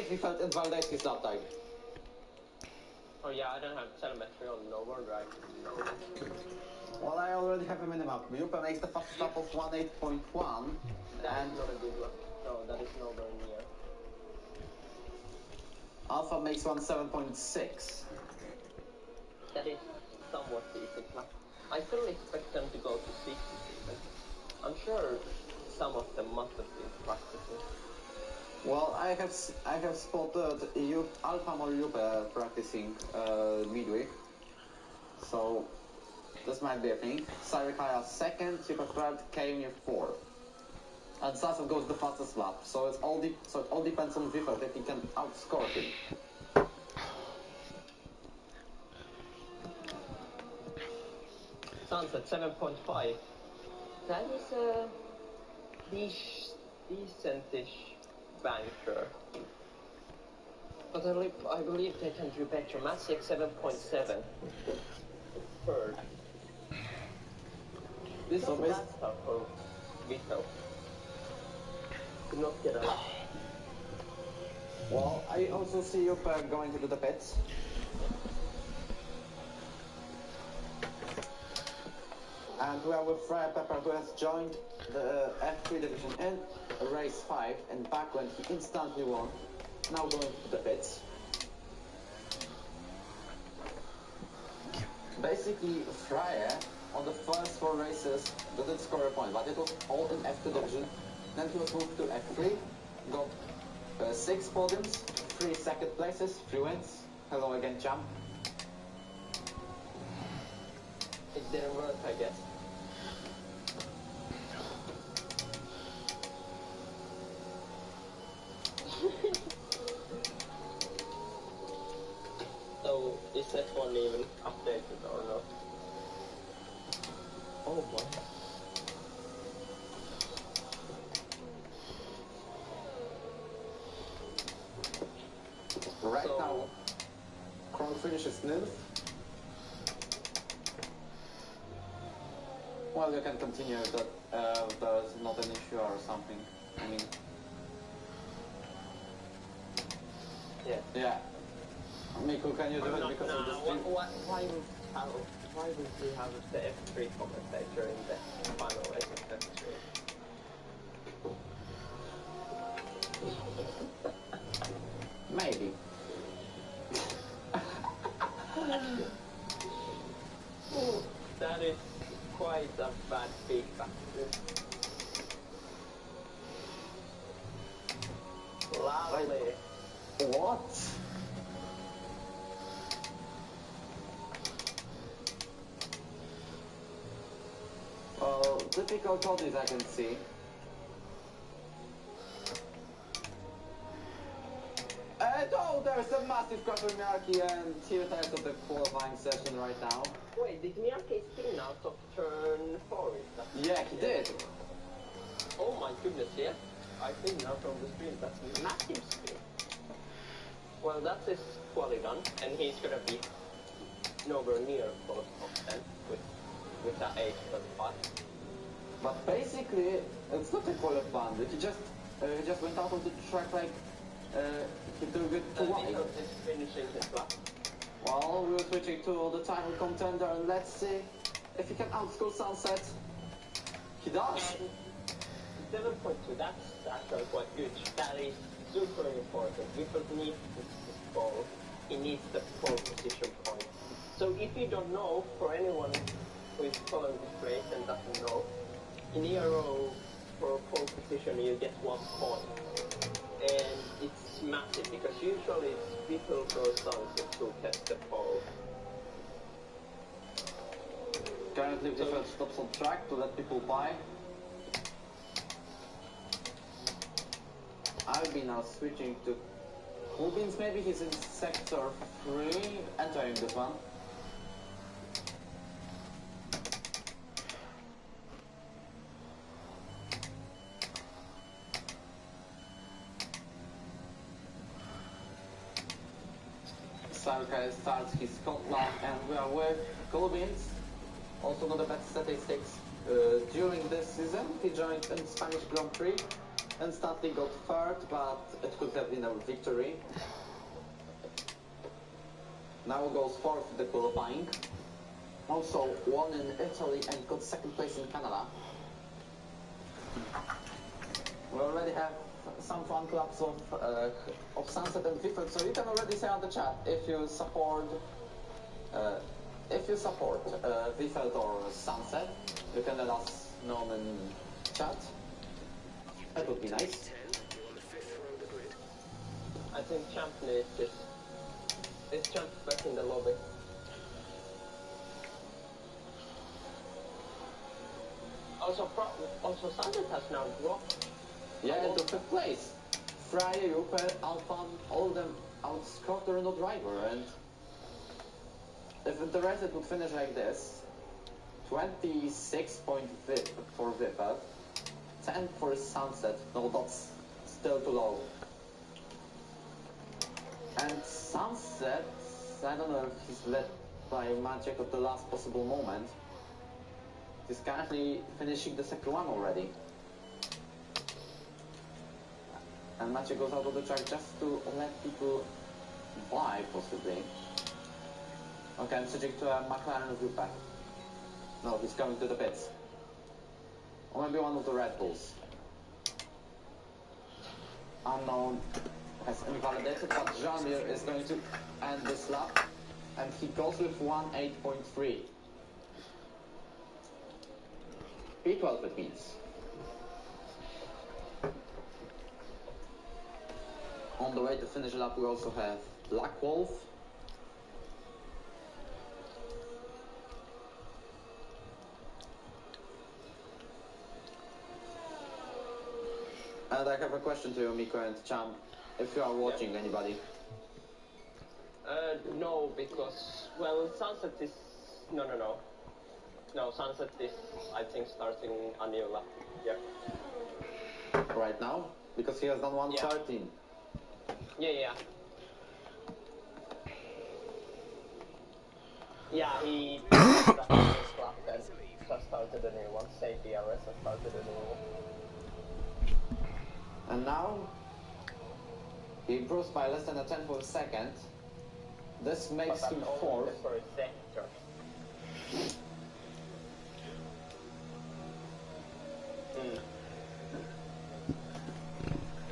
Vifeld invalidate his lap time. Oh yeah, I don't have telemetry on Nova, right? Well, I already have a minimum. Juppe makes the fastest lap of 1:8.1. That's not a good one. No, that is nowhere near. Alpha makes 1:7.6. That is somewhat decent. I still expect them to go to 60 even. I'm sure some of them must have been practicing. Well, I have spotted Alpha or Juppe practicing midweek. So this might be a thing. Sarikaya second, Juppe third, Kaimir fourth. And Sasov goes the fastest lap. So it all depends on Vifeld if he can outscore him. Sunset 7.5. That is a decentish banker. But I believe they can do better. Masiek 7.7. Third. This is that's tough for Vito. Could not get out. Well, I also see you going to the pits. And we are with Freya Pepper, who has joined the F3 division in race 5, and back when he instantly won. Now going to the pits. Basically, Freya on the first 4 races didn't score a point, but it was all in F2 division. Then he was moved to F3, got 6 podiums, 3 second places, 3 wins. Hello again, champ. It didn't work, I guess. So, is that one even updated or not? Oh boy. Right now, Kron finishes 9th. Well, you can continue that there's not an issue or something. I mean... Yeah. Miku, can you do it because of the stream? Why would we have the F3 commentator in the final race of F3? Maybe. That is quite a bad feedback. Lovely. What? Well, difficulties I can see. Oh, there's a massive crash with Miyake, and he retires of the qualifying session right now. Wait, did Miyake spin out of turn 4? Yeah, he did. Oh my goodness, yeah. I think now from the screen, that's a massive spin. Well, that's his quali done, and he's gonna be nowhere near close top 10 with that 8.5. But basically, it's not a qualifying. He just went out of the track like he took it too wide. He's finishing his lap. Well, we're switching to the title contender, and let's see if he can outscore Sunset. He does. And 7.2, that's actually quite good. That is super important. Because needs this pole. He needs the pole position point. So if you don't know, for anyone who is following this race and doesn't know, in Euro for pole position you get 1 point. And it's massive because usually it's people go Sunset who gets the pole. Currently, Vifeld stops on track to let people by. I'll be now switching to Rubins. Maybe he's in sector 3, entering this one. Sarkay starts his hot lap, and we are with Rubins. Also not the best statistics during this season. He joined in Spanish Grand Prix instantly got third, but it could have been a victory. Now goes fourth in the qualifying. Also won in Italy and got second place in Canada. We already have some fan clubs of Sunset and Vifford, so you can already say on the chat if you support Vifford or Sunset. You can let us know in chat. That would be nice. I think Champ needs this. Is Champ back in the lobby? Also Sunset has now dropped. Yeah, into fifth place. Freya, Rupert, Alphan, all of them outscored the Renault driver, and if the rest it would finish like this, 26 point for Vippet, 10 for Sunset. No, that's still too low. And Sunset, I don't know if he's led by Maciek at the last possible moment. He's currently finishing the second one already. And Maciek goes out of the track just to let people buy, possibly. Okay, I'm switching to a McLaren Gruppe. No, he's coming to the pits. Or maybe one of the Red Bulls. Unknown has invalidated, but Jean-Mir is going to end this lap. And he goes with 1.8.3. P12 it means. On the way to finish the lap we also have Black Wolf. And I have a question to you, Miko and Champ, if you are watching anybody. No, because, well, Sunset is... No, Sunset is, I think, starting a new lap. Yeah. Right now? Because he has done 113. Yeah. Yeah, he started this lap and just started a new one. Same DRS and started a new one. And now he improves by less than a tenth of a second. This makes him fourth. For a sector.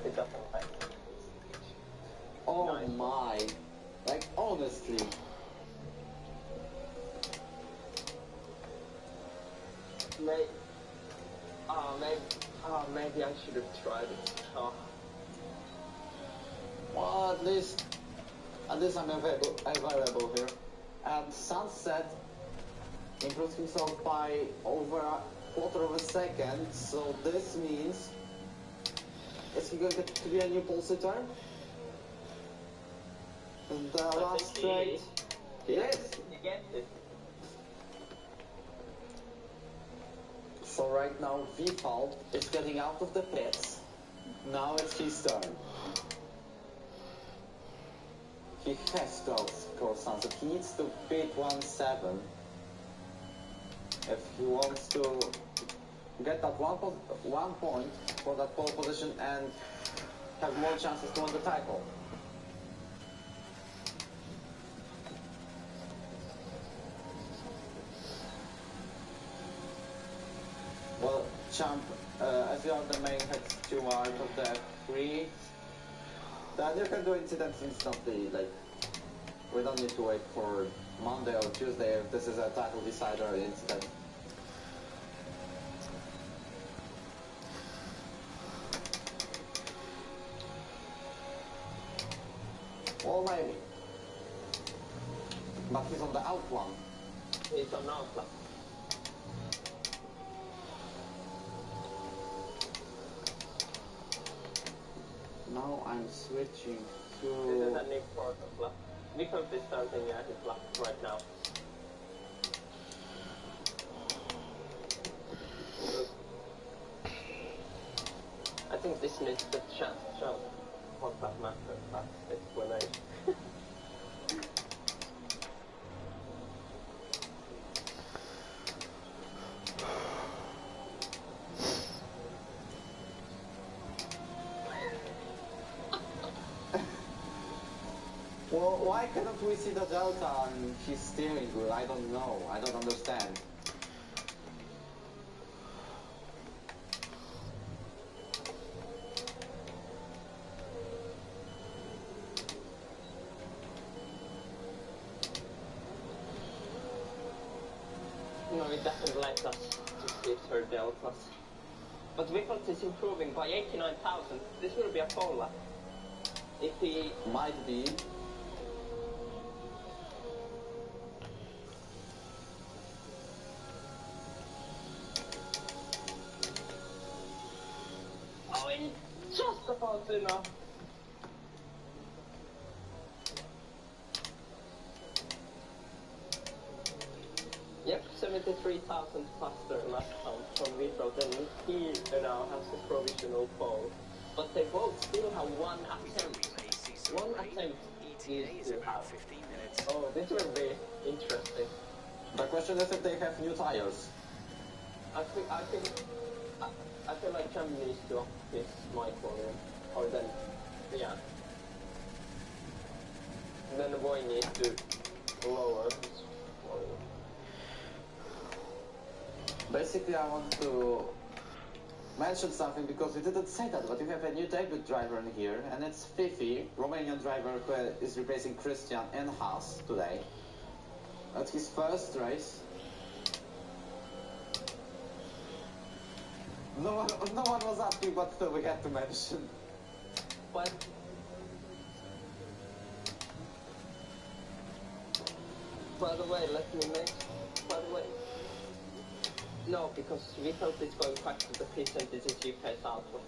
It doesn't like. Oh nice. My! Like honestly. Maybe I should have tried it. Oh. Well, at least I'm available here. And Sunset improves himself by over a quarter of a second, so this means is he going to be a new pole sitter? And the last straight. Yes. He gets it. So right now Vifald is getting out of the pits. Now it's his turn. He has to outscore Sunset. He needs to beat 1-7 if he wants to get that one point for that pole position and have more chances to win the title. Well, Champ, as you are the main head steward of the F3, then you can do incidents instantly. Like, we don't need to wait for Monday or Tuesday if this is a title decider incident. Well, maybe. But he's on the out one. He's on out lap. Now I'm switching This to... is a new part of lap. Nicholas is starting his lap right now. I think this needs the chance to show what that matters. That's explanation. Well, why cannot we see the delta on his steering wheel? I don't know. I don't understand. No, it doesn't let us to see her deltas. But Wiffles is improving by 89,000. This will be a pole lap. If he... Might be. Oh, it's just about enough. Yep, 73,000 faster last time from Wiffles, and he now has a provisional pole. But they both still have one attempt. One attempt needs to have. Oh, this will be interesting. The question is if they have new tires. I feel like Cham needs to up his mic volume, or then, yeah. Then the boy needs to lower his volume. Basically, I want to mention something because we didn't say that, but you have a new debut driver in here, and it's Fifi, Romanian driver who is replacing Christian in Haas today. That's his first race. No one was asking, but still we had to mention. But by the way, let me make. By the way, no, because Wiffles is going back to the pit and this is UK's output.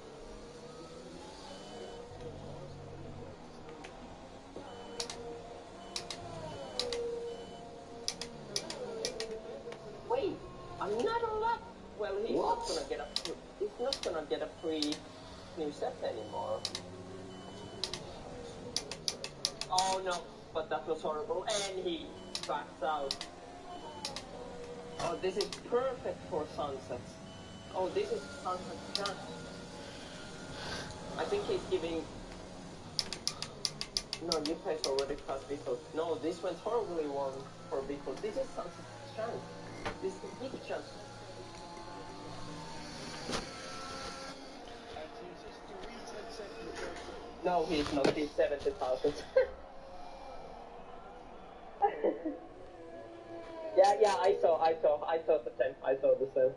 Wait, another lap. Well, he's not gonna get a. He's not gonna get a free new set anymore. Oh no, but that was horrible, and he backs out. Oh, this is perfect for sunsets. Oh, this is sunset chance. I think he's giving. No, you guys already passed Beatles. No, this went horribly wrong for Beatles. This is sunset chance. This is a big chance. No, he's not. He's 70,000. Yeah, I saw the same. I saw the same.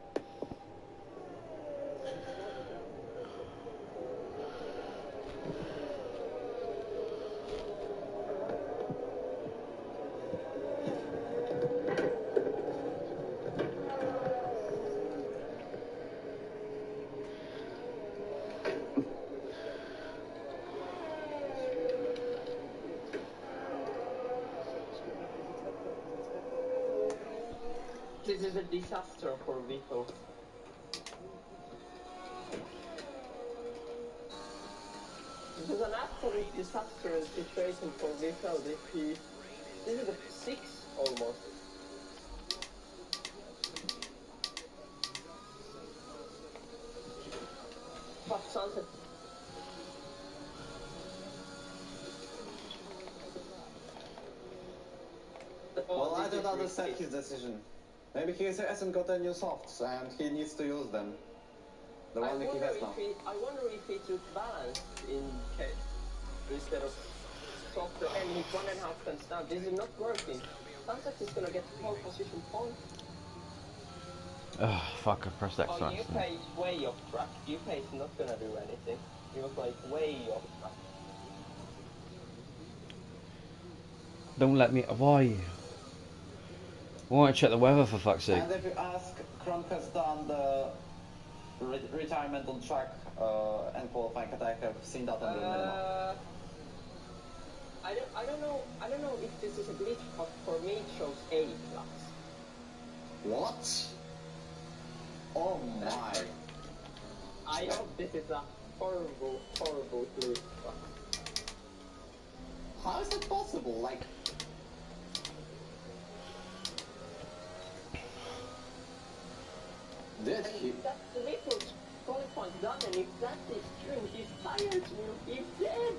This is a disaster for Vito. This is an absolute disastrous situation for Vito. This is a 6 almost. But Sunset. Well, I don't understand his decision. Maybe he hasn't got any new softs and he needs to use them. The one he has now. I wonder if he took balance in case instead of softer, and he's 1.5 tons down. This is not working. Sunset is gonna get pole position point. Oh, fuck, I pressed X Oh, UK is way off track. UK is not gonna do anything. He was like way off track. Don't let me. Why? I want to check the weather for fuck's sake. And if you ask, Kronk has done the retirement on track and qualifying, and I have seen that on the minimum. I don't know if this is a glitch, but for me it shows 8 laps. What? Oh my. I hope this is a horrible glitch. How is it possible? Like, did he? That's the little qualifying done, and if that is true, his tires will be dead.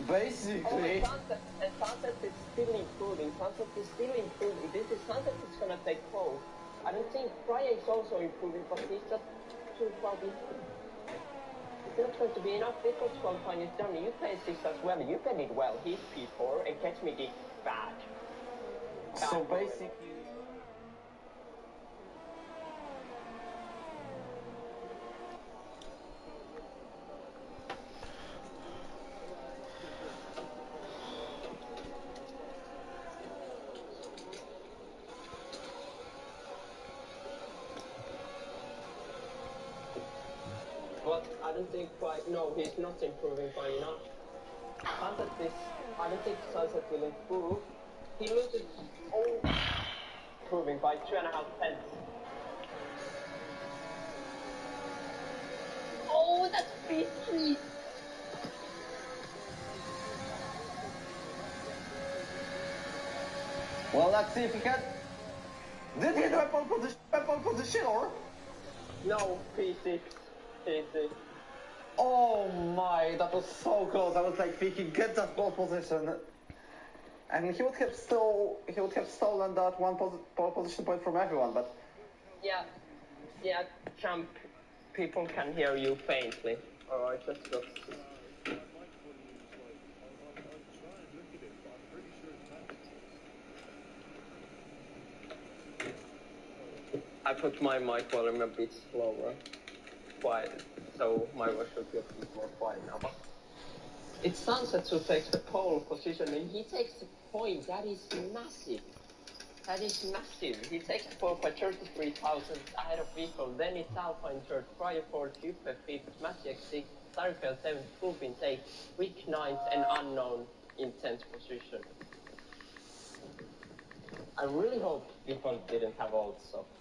Basically. And Sunset is still improving. Sunset is gonna take pole. I don't think Fryer is also improving, but he's just too far behind. It's not going to be enough because qualifying is done. You play 6 as well. You can did well. He's P4 and catch me did bad. So basically. But I don't think no, he's not improving quite enough. I don't think Sunset will improve. He loses improving by 2.5 tenths. Oh, that's P3! Well, let's see if he can. Did he do a pole position or? No, P6. P6. Oh my, that was so close. I was like thinking, get that pole position. And he would have stolen that one pole position point from everyone, but. Yeah, Champ, people can hear you faintly. Alright, just go. I put my mic volume a bit slower, quiet, so my voice should be a bit more quiet now. But it's Sunset who takes the pole position, and he takes the point. That is massive. He takes the pole by 33,000 ahead of vehicle. Then it's Alpha in third, Fryer fourth, Juppe fifth, Maciek sixth, Starfield seventh, Fulpin eighth, Rick ninth, and Unknown in 10th position. I really hope people didn't have all the softs.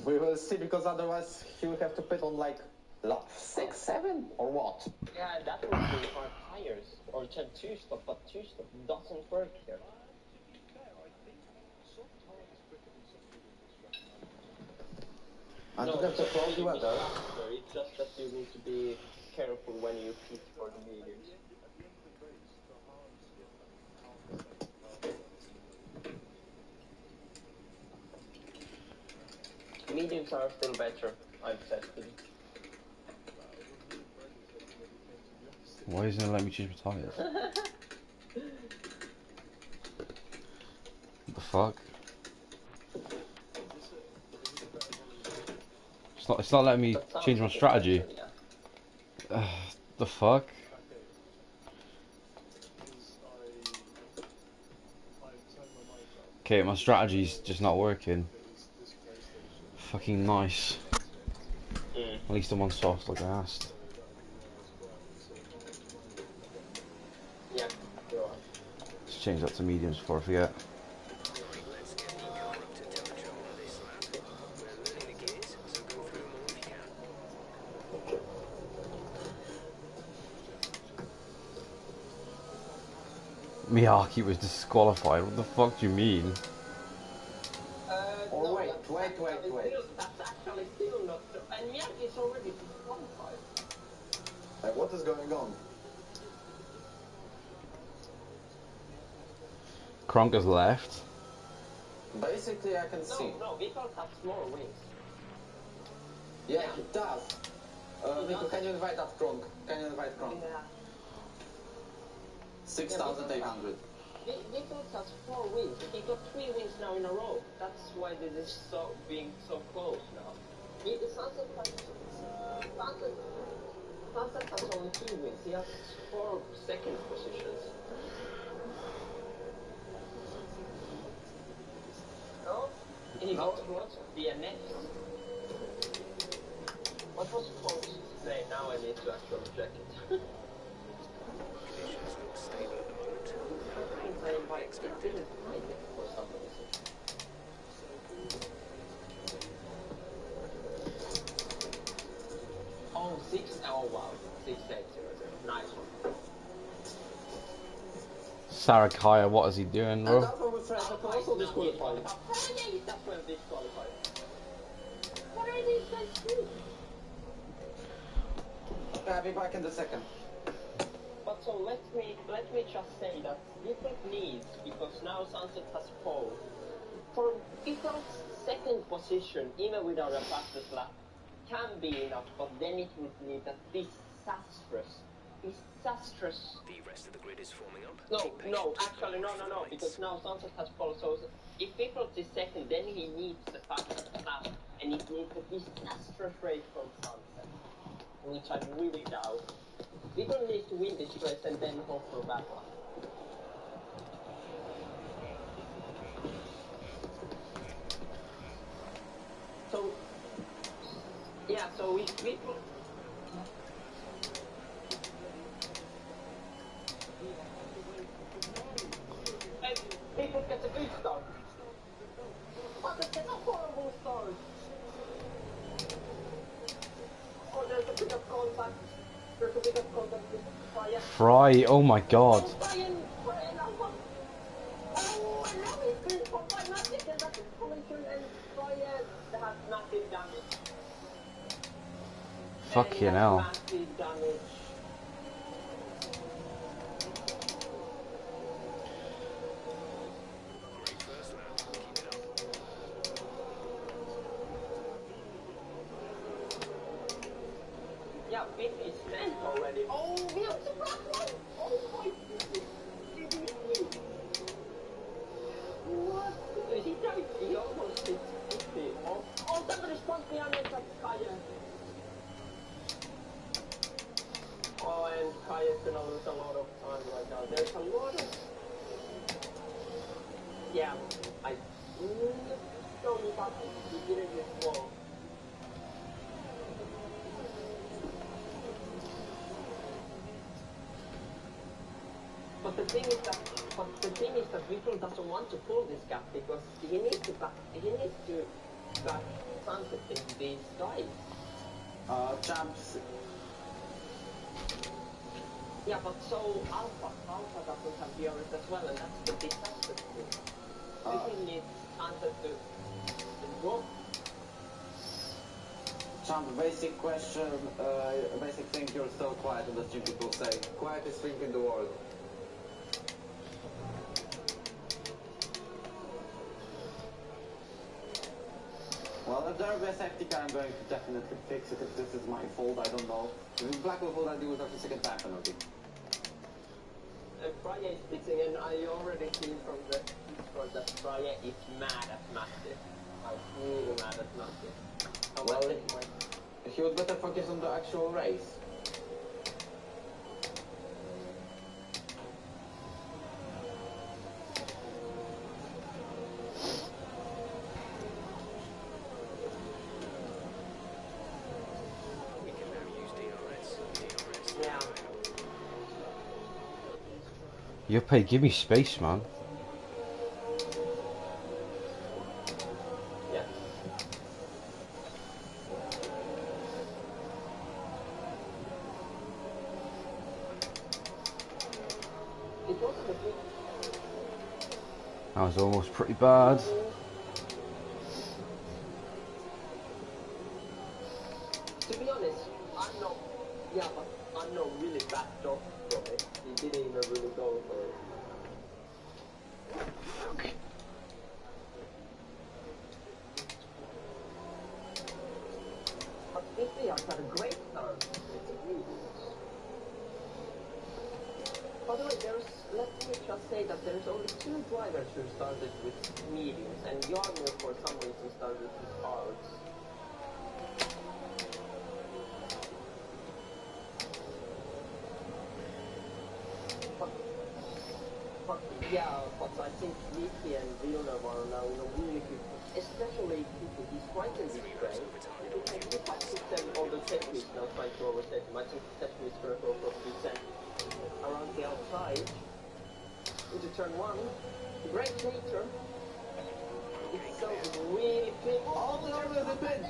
We will see, because otherwise he will have to put on like lap 6, 7 or what? Yeah, that would be hard tires. Or 2-stop, but 2-stop doesn't work here. I think that's a close weather. It's just that you need to be careful when you pit for the mediums. Mediums are still better, I've tested. Why isn't it letting me change my tires? What the fuck? It's not letting me change my strategy. The fuck? Okay, my strategy's just not working. Fucking nice. At least I'm on soft like I asked. Yeah, you are. Let's change that to mediums before I forget. Miyake was disqualified. What the fuck do you mean? Or no, wait. That's actually still not true. And Miyake is already disqualified. Like, what is going on? Kronk has left. Basically, I can see. No, Vitor has more wins. Yeah, he does. Nico, can you invite that Kronk? Can you invite Kronk? Yeah. 6,800. Vitor has 4 wins. He got 3 wins now in a row. That's why this is being so close now. Sunset has only 2 wins. He has 4 second positions. No? He got lots of DNFs. What was supposed to say? Now I need to actually check it. It didn't find it for some reason. Oh, 6, oh wow, 6800, nice one. Sarakaya, what is he doing, bro? And that's what we friends are also disqualified. Friday that's well disqualified. What are these guys doing? I'll be back in the second. also let me just say that different needs, because now Sunset has pole. For Vital's second position, even without a fastest lap, can be enough, but then it would need a disastrous. The rest of the grid is forming up. No, actually, no, because now Sunset has pole, so if Vital is second, then he needs the fastest lap, and it needs a disastrous race from Sunset, which I really doubt. Vital needs to win this race and then hope for bad luck. So, yeah, so if Vital... People get a good start. But it's a horrible start. Oh, there's a bit of contact. There's a bit of contact with Fire. Fry, oh my god. Oh, and now he's been caught by Magic, and that's a collision, and Fire has massive damage. Fucking hell. Massive damage. Yeah, Vic is spent already. Oh, we have the black one! Oh my goodness! What? He died. He almost hit 50. Oh, somebody spun behind us at Kaya. Oh, and Kaya's gonna lose a lot of time right now. There's a lot of... Yeah, I... Don't give up. He didn't get slow. But the thing is that Vital doesn't want to pull this gap because he needs to back Sunset in these guys. Champs. Yeah, but so Alpha doesn't have DRS as well, and that's the disaster thing. Vital needs Sunset to go. Champ, basic question, basic thing, you're so quiet on the stream, people say. Quietest thing in the world. Well, if there will be a safety car, I'm going to definitely fix it if this is my fault, I don't know. If it's Blackwell fault, I'll do it after the second time penalty. Freya is fixing, and I already seen from the Discord that Freya is mad at Massive. Like, really mad at Massive. Well, he would better focus on the actual race. Yeah. Yuppie, give me space, man. Yeah. It wasn't a big... That was almost pretty bad. To be honest, I'm not... Yeah, but I'm not really backed off from it. He didn't even really go for it. But this year had a great start. It's a really good. By the way, let me just say that there's only 2 drivers who started with mediums, and Yarmir for some reason started with hards. But I think Leaky and Villeneuve are now in a really good, especially Leaky. He's quite in this race. If I put them on the technique now, trying to overtake him, I think the technique is going to go for 210 around the outside into turn 1. Great later. It's so really big. Oh, there was a pin!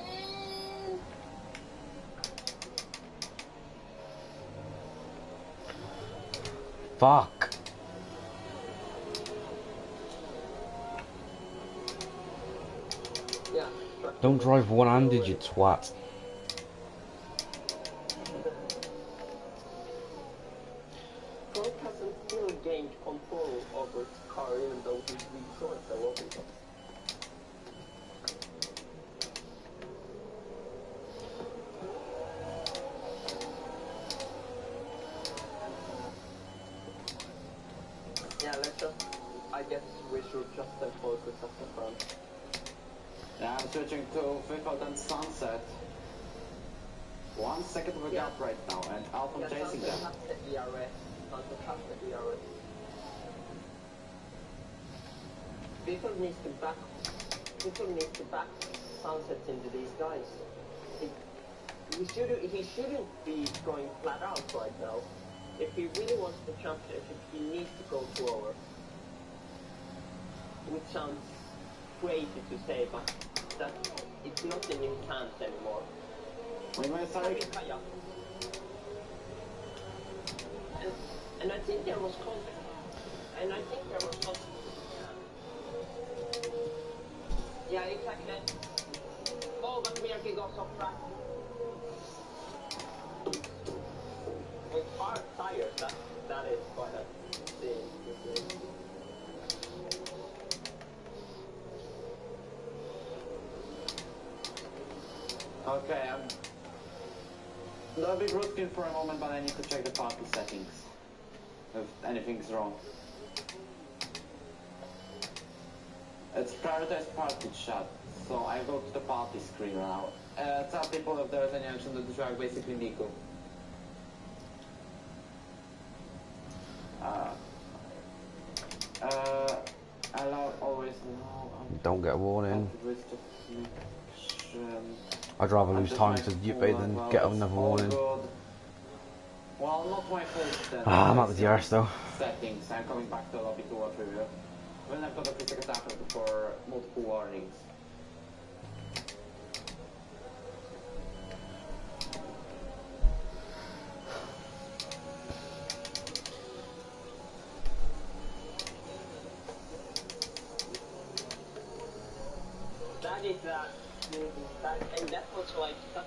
Fuck. Yeah. Don't drive one-handed, you twat. for his car, even though he's really short the lobby. Yeah, let's just, I guess we should just focus at the front. Yeah, I'm switching to Fickle and Sunset. 1 second of a gap right now, and Alpha chasing them. Sunset has the ERS. Sunset has the ERS. People needs to back Sunset into these guys. He shouldn't be going flat out right now. If he really wants the championship, he needs to go slower. Which sounds crazy to say, but it's not in his hands anymore. Sorry. And I think there was contact. Yeah, exactly. Oh, but Miyake goes off track. With hard tires, that is quite a thing. Okay, I'm a bit routine for a moment, but I need to check the party settings. If anything's wrong. It's prioritized party chat, so I go to the party screen now. Tell people if there's any action on the track, basically Nico. Allow always allow. Don't get a warning. I'd rather lose time to Yuppie than get another warning. Well, not my fault then. I'm at the DRS though. Settings. I'm coming back to the lobby to watch review. When I've got a 3 seconds after for multiple warnings. And that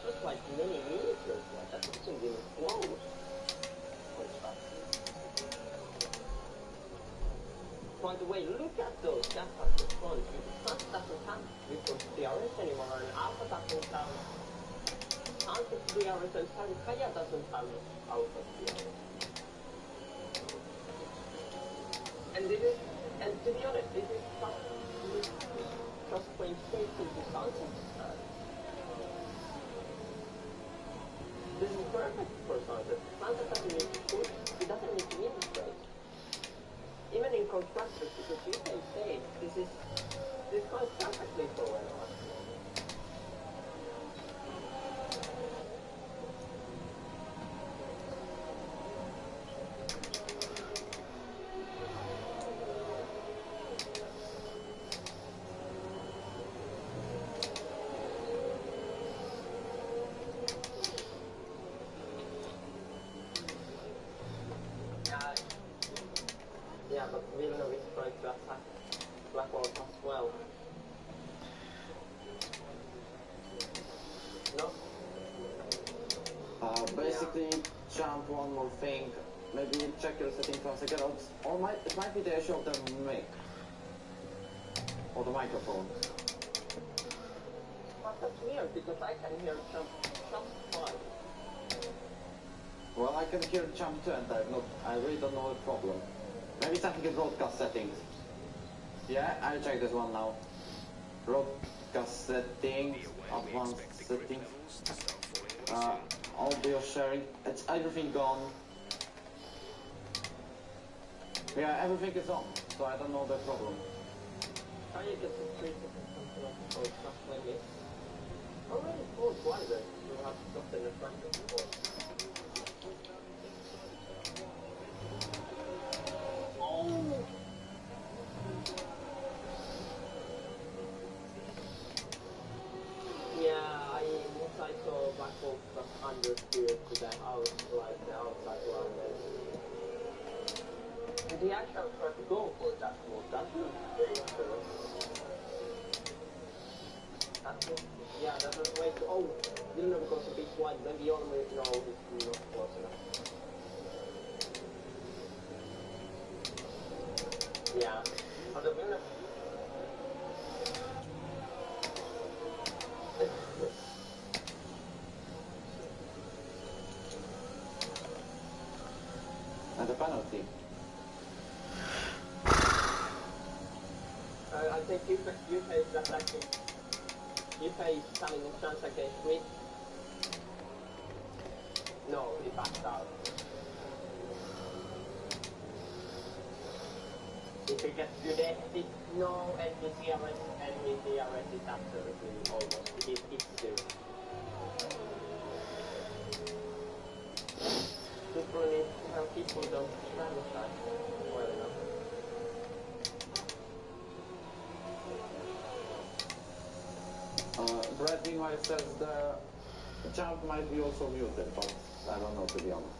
was like many meters. That wasn't even close. By the way, look at those gaps at the front. Sun doesn't have because DRS anymore, and Alpha doesn't have Sunset DRS, and Sarikaya doesn't have Alpha DRS. And to be honest, this is just playing straight into Sunset's hand. This is perfect for Sunset. Sunset doesn't need to push, he doesn't need to win this race. Even in constructors, because you can say this goes perfectly for Renault. Yeah, but Villeneuve is trying to attack Blackwell as well. No? Basically, jump one more thing. Maybe check your settings once again. Or it might be the issue of the mic. Or the microphone. But that's weird, because I can hear jump fine. Well, I can hear jump too, and I really don't know the problem. Maybe something in broadcast settings. Yeah, I'll check this one now. Broadcast settings, advanced settings. Audio sharing. It's everything gone. Yeah, everything is on, so I don't know the problem. How you get to 3 seconds something like stuff like this? Already 4 drivers who have gotten a front before. Yeah, once I saw Blackwell was understeered to the house, like the outside line there. And he actually tried to go for that move. That was dangerous. That was way too... Oh, Villeneuve goes a bit wide. Maybe always know he's not close enough. And the penalty. I think you face attacking. You face having a chance against me. No, he backed out. If he gets good exit, no, and the DRS is absolutely almost. It's still. Just really how people don't manage that well enough. Brad meanwhile says the jump might be also muted, but I don't know, to be honest.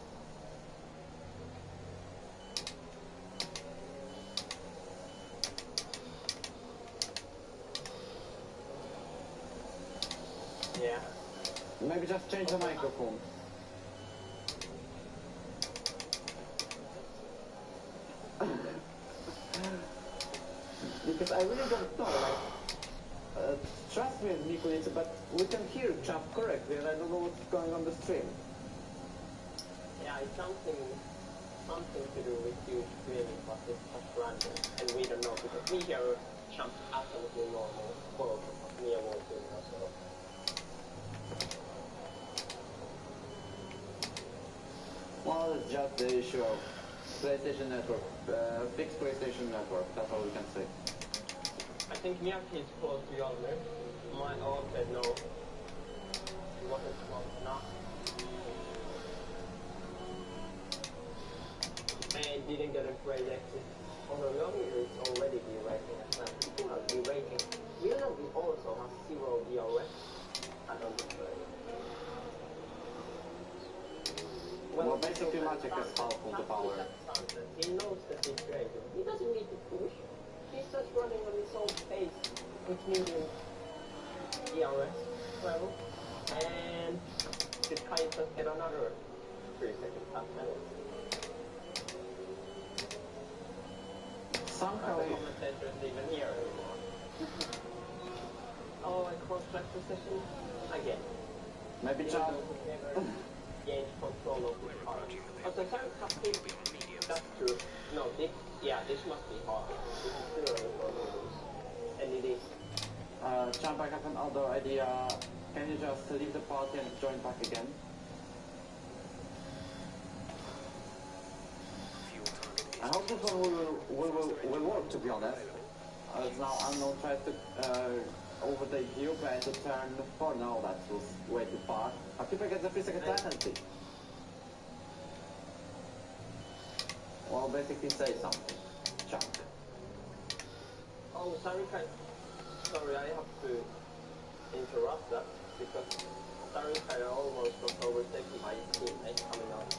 Yeah. Maybe just change the microphone. Because I really don't know, like, trust me, Mikulic, but we can hear jump correctly, and I don't know what's going on the stream. Yeah, it's something to do with you streaming, but it's just random, and we don't know because we hear jump absolutely normal, both me and Walter also. Well, it's just the issue of PlayStation Network, fixed PlayStation Network, that's all we can say. I think Miyaki is close to Yalmer. My own said no. He wasn't close enough. And didn't get a great exit. Although Yalmer is already derating as well. People are derating. Willoughby also has 0 DRS. I don't know. Well, basically Magic has half of the power. He knows the situation. He doesn't need to push. He's just running on his own pace with medium DRS level. And this guy just get another 3-second tap penalty. Somehow... The commentator isn't even here anymore. Oh, I cross-track the session again. Maybe John... Gained control of the car. But the current captain, that's true. No, this must be hard. This is still early for noodles. And it is. Champ, I have another idea. Can you just leave the party and join back again? I hope this one will work, to be honest. As now Unknown tries to overtake you, trying to turn 4 now, that was way too far. Akipa gets a 3-second penalty. Well, basically say something, Chuck. Oh, Sarika, sorry, I have to interrupt that because Sarika almost got overtaken by his teammate coming out.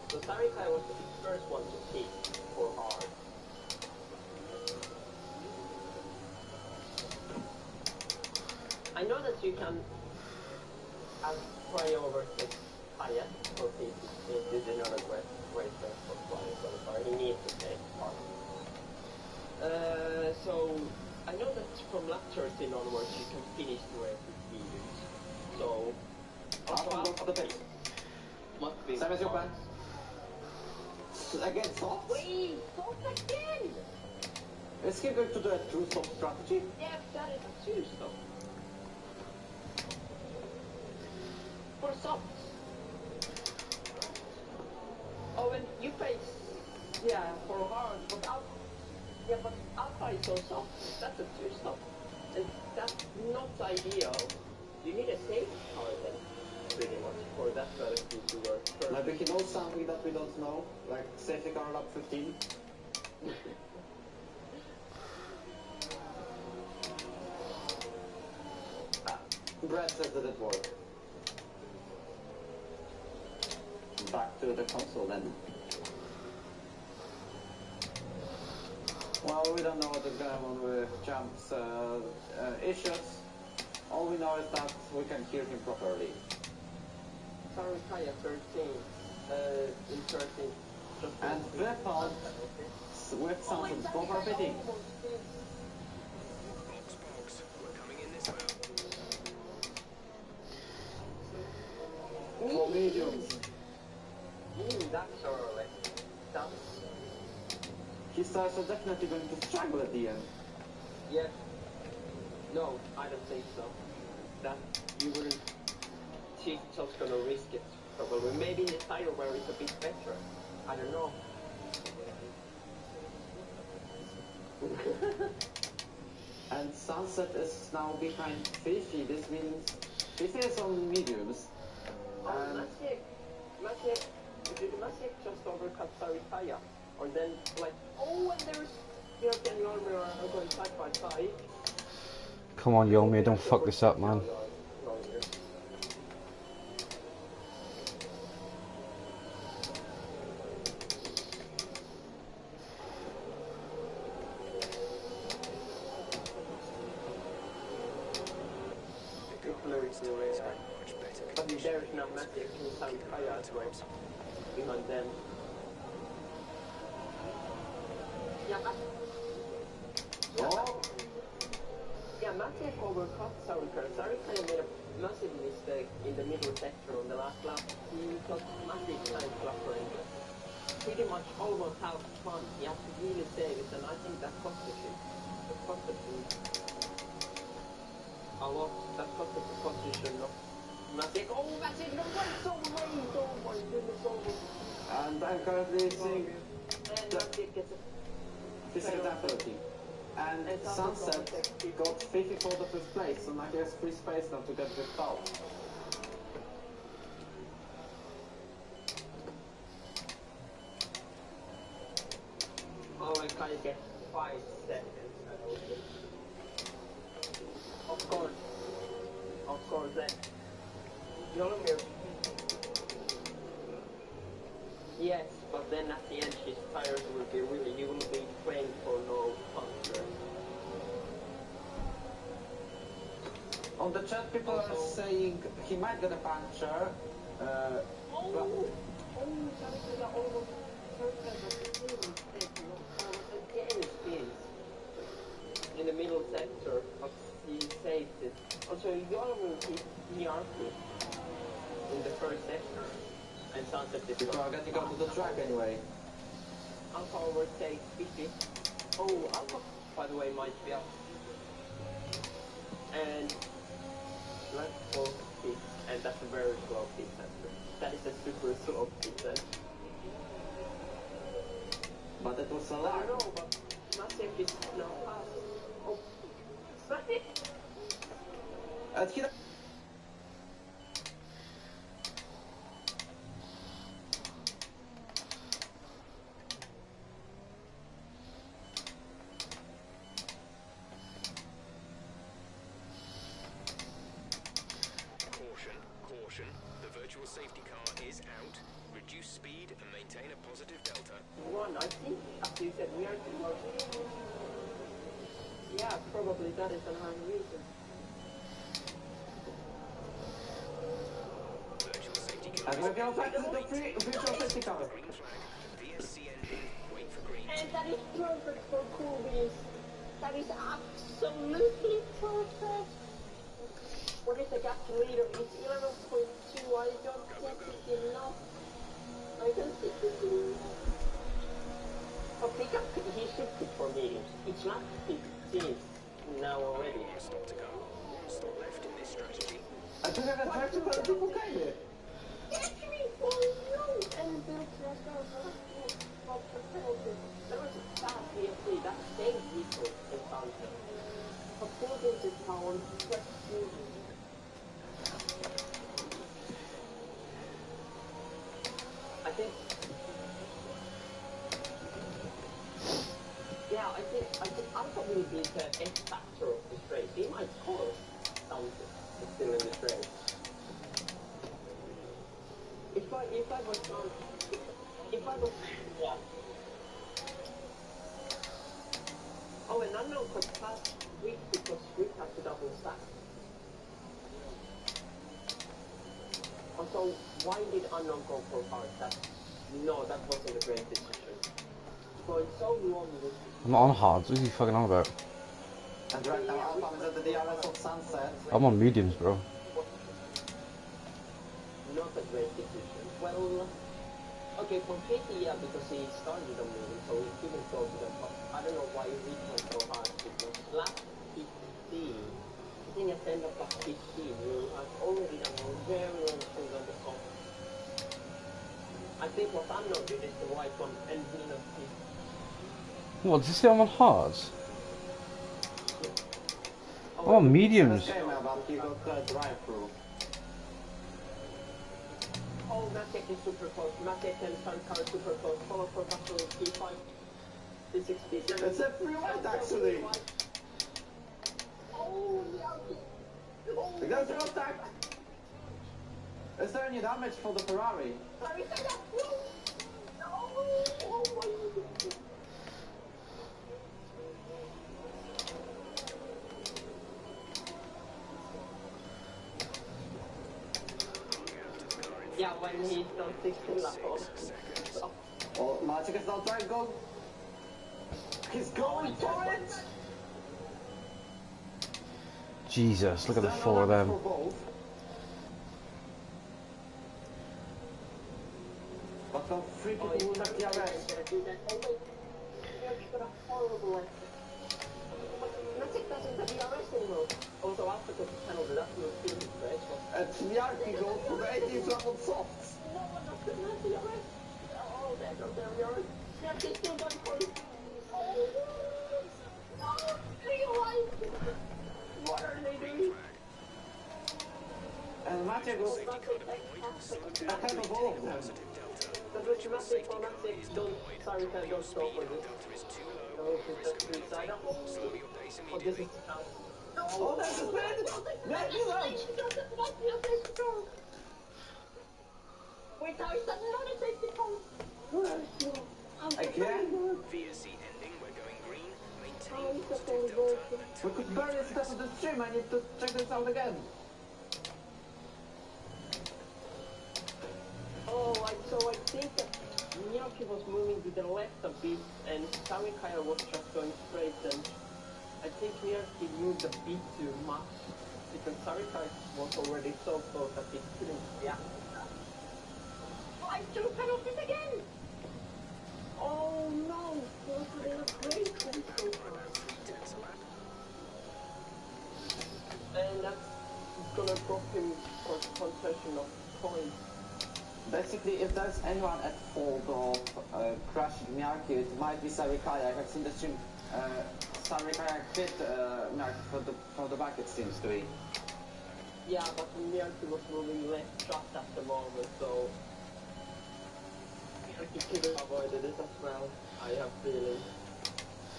So Sarika was the first one to hit for hard. I know that you can try over to Hayat for PC. This is not a great thing for flying so far. He needs to take part. So I know that from lap 13 onwards you can finish the race with mediums. So the pace. Must be. Sam is open. Again, stop. Wait, stop again! Is he going to do a true stop strategy? Yeah, that is a two stop. For softs. Oh, and you face, yeah, for hard, but Alpha is so soft. That's a two stop. And that's not ideal. You need a safe car then, pretty much, for that strategy to work perfect. Maybe he knows something that we don't know, like safety car lap 15. Brad says that it worked. Back to the console then. Well, we don't know what is going on with Champ's issues. All we know is that we can hear him properly. Sorry, Kaya, 13. In 13. And Bepal with Samsung both are bidding. Box, we're coming in this round. For mediums. That's early. That's... His stars are definitely going to struggle at the end. Yeah. No, I don't think so. That you wouldn't... She's just gonna risk it, probably. Maybe the tire wear is a bit better. I don't know. And Sunset is now behind Fishy. This means Fishy is on mediums. Oh, Maciek, did Maciek just overcut Saritaya? Or then, like, oh, and there's Björk and Jormir are going side by side. Come on, Yomir, don't fuck this up, man. But there's no Maciek and Saritaya as well. Behind them. Yeah, Maciek overcut Saritaya. Saritaya made a massive mistake in the middle sector on the last lap. He got massive time cluttering. Pretty much almost half fun. He had to really save it, and I think that cost him. It cost him a lot. That cost him the position of Maciek. Oh, Maciek, no, it's so late! Oh my goodness, oh. And I'm currently seeing And Maciek gets a physical difficulty. And Sunset got 50 for the first place, so now he has free space now to get the out. Oh, I can't get 5 seconds. Of course, then. Jormir. Yes, but then at the end his tires will be really, he will be trained for no puncture. On the chat, people are saying he might get a puncture. Sarikaya almost again spins in the middle sector, but he saved it. Also, Jormir hit Niarku in the first sector, and Sunset did People are getting out of the track anyway. Alpha overtakes 50. Oh, Alpha, by the way, might be up. And left 4 pit, and that's a very slow pit center. That is a super slow pit center. But it was a I lag. don't know, but Maciek is now fast. Oh, Maciek! And he... Caution. The virtual safety car is out. Reduce speed and maintain a positive delta. One, I think, as you said, we are too much. Yeah, probably that is another reason. Virtual safety car And we're going back to the virtual safety car. green flag. VSC engine, wait for green. And that is perfect for Coolbees. That is absolutely perfect. What is the gap to leader? It's 11.2. I don't get it enough. I don't think it is. But pickup, he should pick for mediums. It's not 15 now already. Stop to go. Stop left in this strategy. I think I got to go to Bukake. Actually, oh no! And the there was a fast VFC that saved people in Fountain. But Coolbees is found question. I think, yeah, I think Alpha will be the X factor of this race. He might score something still in this race. If I was yeah. Oh, and unknown could pass Swift because Swift has to double stack. Also, why did unknown go for hard stack? No, that wasn't a great decision. For so long, I'm not on hards. What are you fucking on about? And right now, Alpha is at the DRS of Sunset. I'm on mediums, bro. not a great decision. Well, Okay, for Katie, yeah, because he started a movie, so he couldn't go to them, but I don't know why he went so hard, because last 15, I think at the end of last 15, you have already done a very long thing on the song. I think what I'm not doing is the right one, and will not be. What, does it say I'm on hards? Oh, Oh, mediums. Same about you got drive-through. Oh, Matic is super close. Matic and Sankar are super close. Follow for battle P5. P6, P7. It's a free white actually! Oh, yeah. Oh, The guys are attacked! Is there any damage for the Ferrari? sorry, no! No! Oh my God. Yeah, when he's done 16 lap on. Oh, Maciek is now trying to go. He's going for it! Jesus, look at the four of them. For both. But some three people will not DRS. Oh wait, Murphy got a horrible exit. But Matic doesn't have DRS anymore. Also, Alpha took a penalty, that was a good race. And Smiarki goes for the 18th lap on softs. No one else could not DRS. Oh, there goes their DRS. Murphy's still going for it. Oh, no, realize. What are they doing? And Maciek goes ahead of all of them. That was Matic for Matic. Don't, sorry, don't go for this. No, it's just suicide. Oh, this is out. Oh, that's a bad! That is out! Wait, how is that not a safety car? Again? VSC ending, we're going green. How Maintain is that positive all delta. working? We could barely step on the stream. I need to check this out again. Oh, so I think that Miyake was moving to the left a bit, and Sarikaya was just going straight, and I think Miyake moved a bit too much, because Sarikaya was already so close that he couldn't react to that. Oh, I threw penalties again! Oh no! What a great race so far. And that's gonna drop him for concession of points. Basically, if there's anyone at fault of crashing Miyaki, it might be Sarikaya. I have seen the stream. Sarikaya hit Miyaki from the back, it seems to be. Yeah, but Miyake was moving left just at the moment, so he could have avoided it as well. I have feeling.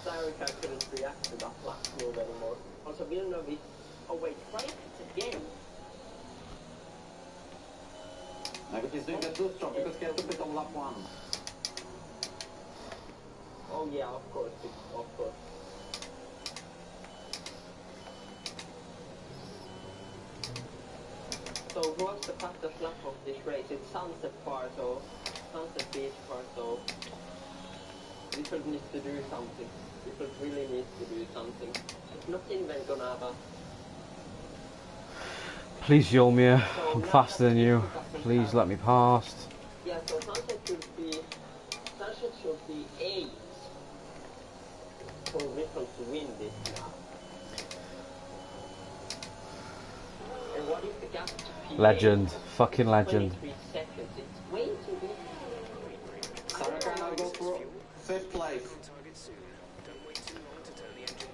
Sarika couldn't react to that last move anymore. Also, Villeneuve. Oh wait, try it again. Maybe he's doing a two-stroke because he had to pit on lap 1. Oh yeah, of course, of course. So what's the fastest lap of this race? It's Sunset Bar, so Sunset Beach Bar, so Lifford needs to do something. Lifford really needs to do something. It's not even gonna have a... Please, Yolmir, I'm faster than you. Please let me past. Yeah, so Sunset should be 8 for Lifford to win this lap. And what is the gap to P8? Legend. Fucking legend. 23 seconds. It's way too big. Sarikaya now goes for 5th place. Target soon. Don't wait too long to turn the engine down.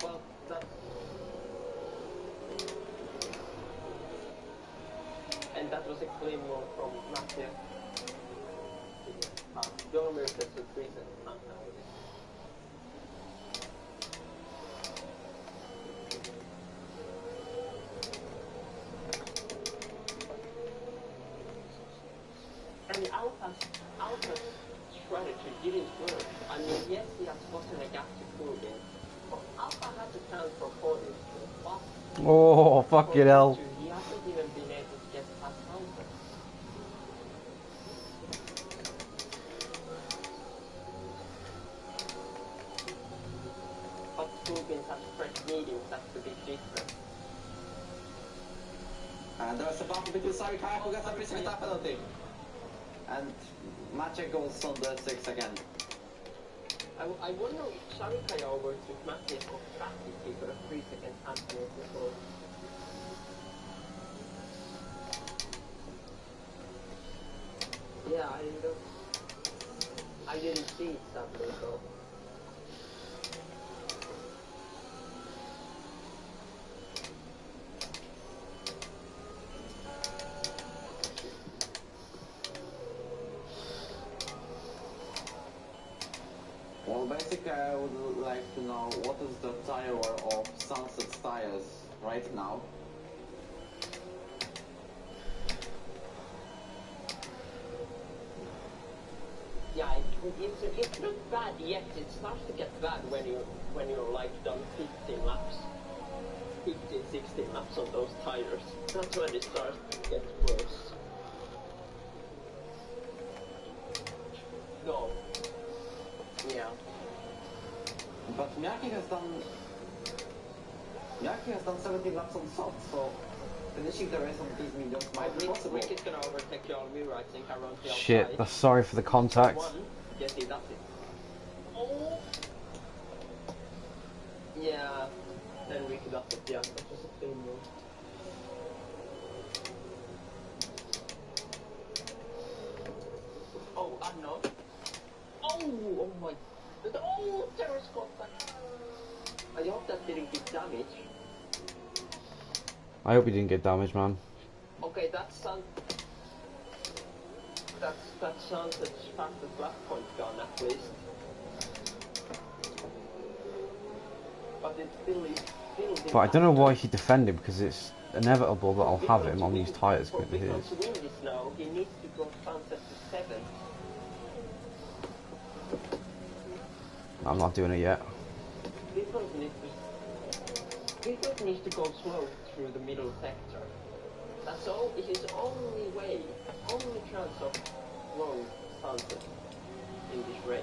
Well, that's... And that was a clean move from Matthew. Joromir says it's recent. Not now. And Alpha's strategy didn't work. I mean, yes, he has gotten a gap to Kurgan, but Alpha had a chance for podium, but Oh, fucking hell. he hasn't even been able to get past Alpha. Rubins has fresh mediums, that's the big difference. And there's a battle between Sarikaya who gets a precipitate penalty. And Maciek goes on the 6 again. I wonder if Sarikaya overtook Maciek of traffic he got a 3-second time penalty before. Yeah, I didn't see it sadly, so. Well, basically I would like to know what is the tire of Sunset's tires right now. Yeah, it's not bad yet. It starts to get bad when you're like done 15 laps, 15, 16 laps on those tires. That's when it starts to get worse. No. Yeah. But Miyake has done 17 laps on soft, so finishing the race on these mediums might be possible. Rick is gonna overtake you on mirror, I think, around the Shit, outside. that's sorry for the contact. Yes, he does it. Oh! Yeah, then Rick does it, yeah, that was a clean move. Oh, unknown. Oh my. Oh, terrorist contact. I hope that didn't give damage. I hope he didn't get damaged, man. Okay, that's Sunset's fastest lap point gone at least. But it still is But I don't know why he defended, because it's inevitable that I'll have him on these tyres because because it is. to win this now, he needs to go Sunset to 7th. I'm not doing it yet. People needs to go slow through the middle sector. That's all. It is only way, only chance of wrong Sunset in this race.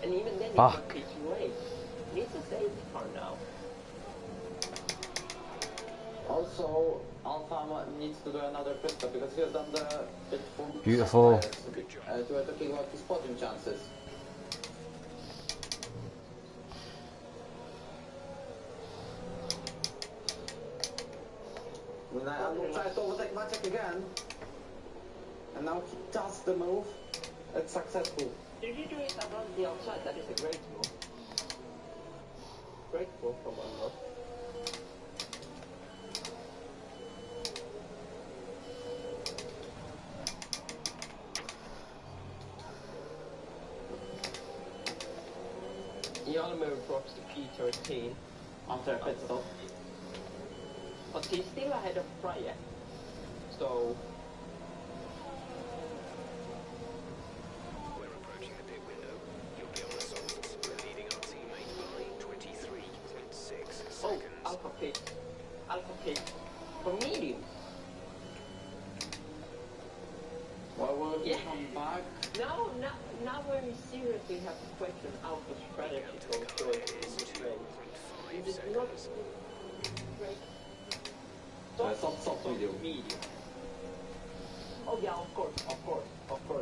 And even then, it might be too late. Needs a safety car now. Also, Alfa needs to do another pit stop because he has done the pit for Beautiful. We're talking about his podium chances. I'm going to try to overtake Maciek again. And now he does the move. It's successful. Did you do it around the outside? That is a great move. Great move from Anno. Yalmer drops to P13 After a pit stop. But he's still ahead of Freya. So We're approaching the pit window. You'll be on the softs. We're leading our teammate by 23.6 seconds. oh, Alpha pit for medium. Well, will he Yeah. come back? Now we seriously have to question Alpha's strategy going forward in this race. It is not great. Soft medium. Oh yeah, of course,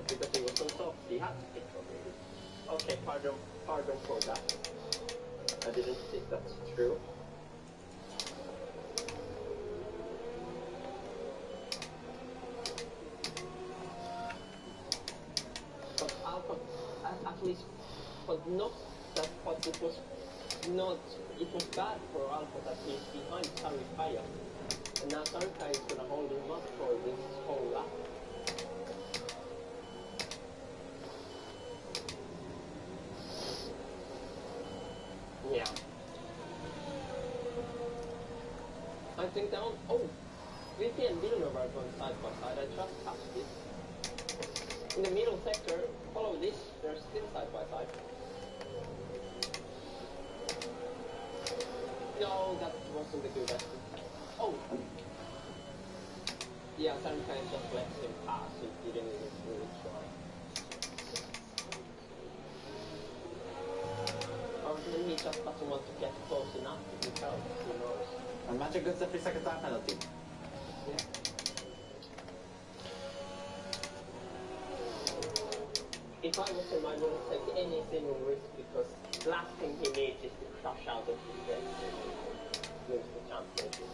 because he was so soft, he had to pick for medium. Okay, pardon for that. I didn't think that's true. But Alpha, at least, but not that, but it was not, it was bad for Alpha that he's behind Sarikaya. And now Sarikaya is gonna hold him up for this whole lap. Yeah. I think down. Oh! Vicky and Villeneuve are going side by side. I just passed this. In the middle sector, follow this, they're still side by side. No, that wasn't a good estimate. Oh! Yeah, Sarikaya just let him pass, he didn't even really try. Or then he just doesn't want to get close enough to be helped, who knows. And Magic gets the 3-second time penalty. Yeah. If I was him, I wouldn't take any single risk because last thing he needs is to crush out of his death and lose the championship.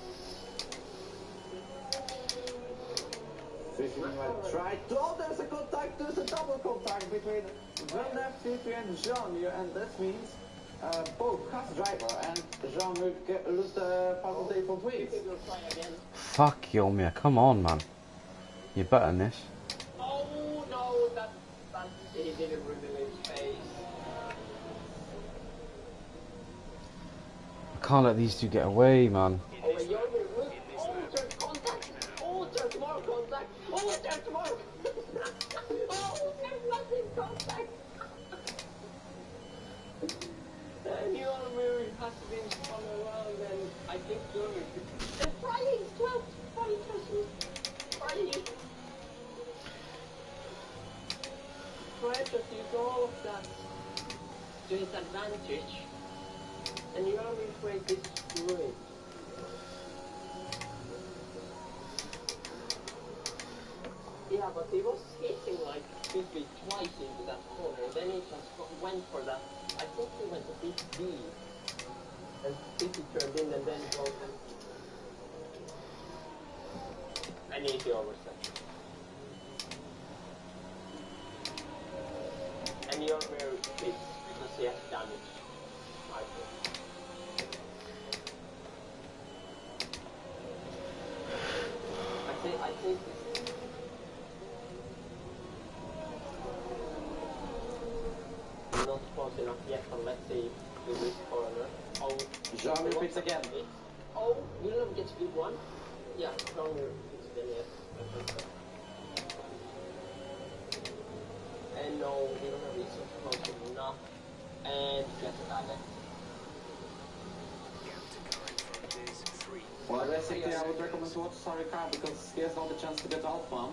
Try. Oh, there's a contact. There's a double contact between Villeneuve, Fifi, and Jean here, and this means both Haas driver and Jean will lose the part of the front wheels. Fifi will try again. Fuck Yomia, come on, man. You're better than this. Oh no, that he didn't reveal his face. I can't let these two get away, man. Oh, and you're look. Oh, there's contact. Oh, there's more contact. Oh, there's more. Oh, there's nothing contact. And Yormir has been spun around, and I think Yormir. They're trying. 12 fighters trying. Fred just used all of that to his advantage, and Yormir's way is ruined. Yeah, but he was hitting like 2 feet twice into that corner, then he just went for that. I think he went a bit deep, and 50 turned in and then broke him. An easy overset. And you're very pissed because he has damage, I think. I think not close enough yet, but let's see to this corner. Oh, Jean repeats again. Oh, William gets good one. Yeah, Jean repeats again, yes. I think so. And no, William is not close enough. And gets a target. Well, basically, I would recommend to watch Sarika because he has not the chance to get Alpha.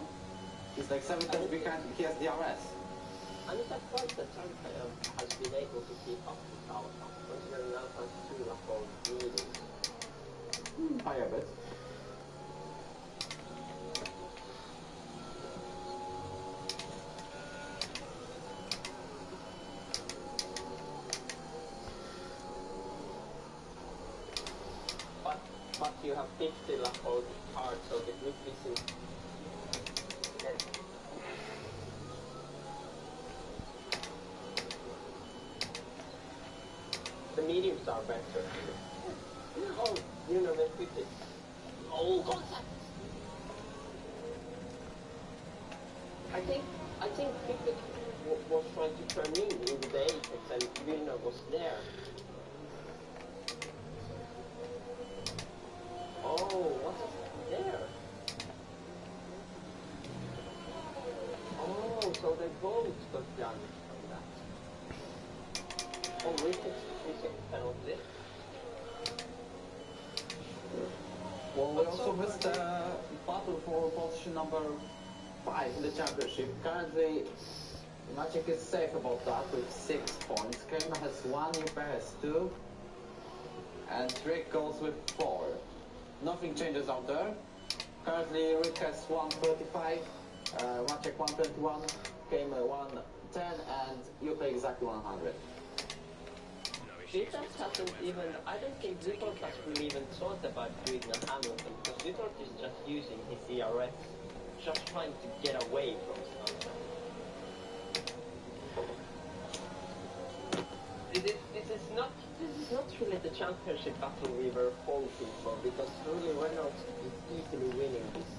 He's like 7 times behind, he has DRS. I'm surprised that Sarika has been able to keep up with Alpha, considering Alpha has 2 lap of leading. High a bit. But you have 50 lap of hard, so the grip isn't. The mediums are better. Oh, you know, they're 50. Oh, contact! I think Pickett was trying to turn in the apex and Vilna was there. Oh, what's there? Oh, so they both got damage from that. Oh, reset penalty. Well, we also missed the battle for position number 5 in the championship. Currently, Maciek is safe about that with 6 points. Kramer has 1, Juppe has 2, and Rick goes with 4. Nothing changes out there. Currently, Rick has 135, Maciek 121, Kramer 110, and Juppe exactly 100. Vitor hasn't even, I don't think Vitor has really even thought about doing a Hamilton, because Vitor is just using his ERS, just trying to get away from something. This is not really the championship battle we were hoping for, because really Reynolds is easily winning this.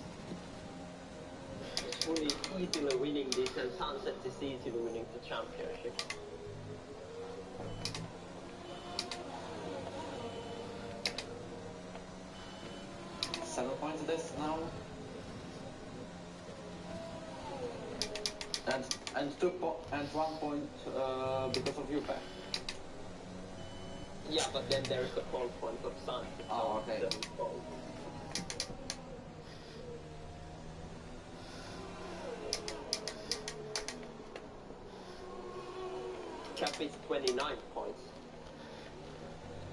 He's fully easily winning this, and Sunset is easily winning the championship. Seven points this now. And 1 point because of Juppe. Yeah, but then there is the 4 point of Sun. Oh, okay. Cap is 29 points.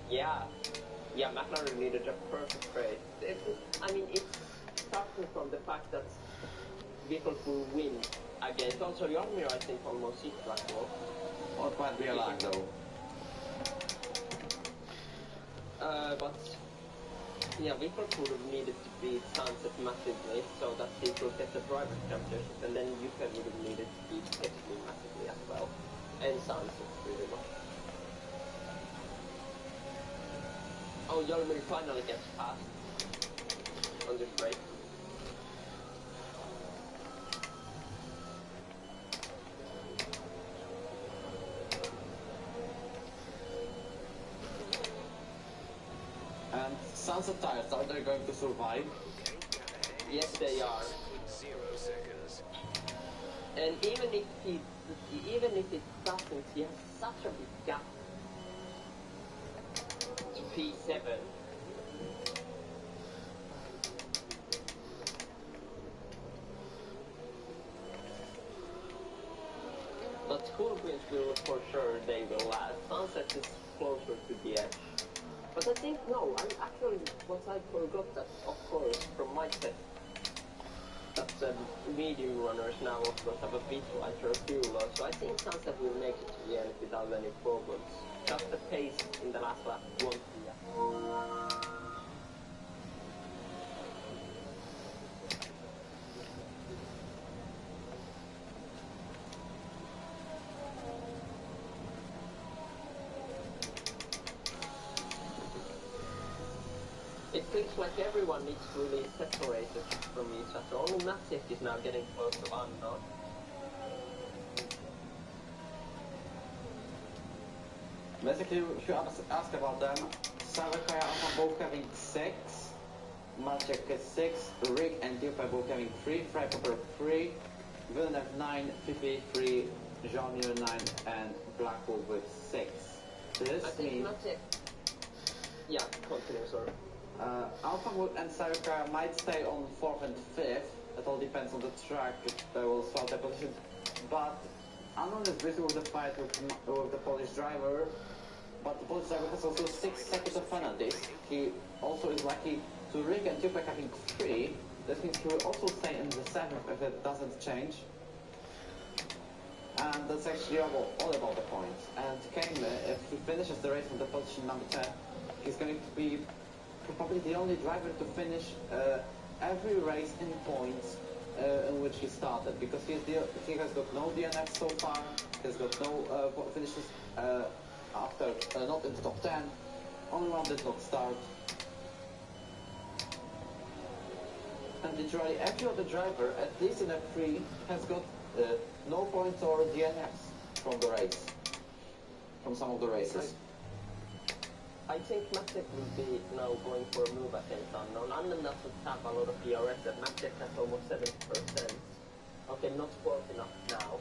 Yeah, yeah, McLaren needed a perfect race. I mean, it's starting from the fact that Vettel will win against also Jormir, I think, almost hit Blackwell. Well, it might be a lag though. But yeah, Vettel would have needed to beat Sunset massively so that he could get the driver's championship, and then Yuka would have needed to beat Extreme massively as well, and Sunset pretty much. Oh, Jormir finally gets past on this race. And Sunset tires, are they going to survive? Yes, they are. 0 seconds. And even if it doesn't, he has such a big gap to P7. But Cool Queens will for sure, they will last. Sunset is closer to the edge. But I think, no, actually, what I forgot that, of course, from my test, that medium runners now, of course, have a bit lighter fuel load, so I think Sunset will make it to the end without any problems. Just the pace in the last lap won't be as... It feels like everyone is really separated from each other. Only Massive is now getting close to unknown. Basically, if you ask about them, Sarakaya are both having 6, Maciek is 6, Rick and Dupe both having 3, Fry Popper 3, Villeneuve 9, Fifi 3, Jean-Muir 9, and Blackwood with 6. This means... Yeah, continue, sorry. Alphamood and Sarakaya might stay on 4th and 5th. It all depends on the track. They will swap their position. But Unknown is busy with the fight with the Polish driver. But the Polish driver has also 6 seconds of penalties. He also is lucky to Rick and Tupek having 3. This means he will also stay in the 7th if it doesn't change. And that's actually all about the points. And Kane, if he finishes the race from the position number 10, he's going to be probably the only driver to finish every race in points in which he started, because he has got no DNF so far, he has got no finishes after not in the top 10, only one did not start. And literally every other driver, at least in F3, has got no points or DNFs from the race, from some of the races. I think Maciek will be now going for a move against Unknown. Unknown doesn't have a lot of DRS, and Maciek has almost 70%. Okay, not close enough now.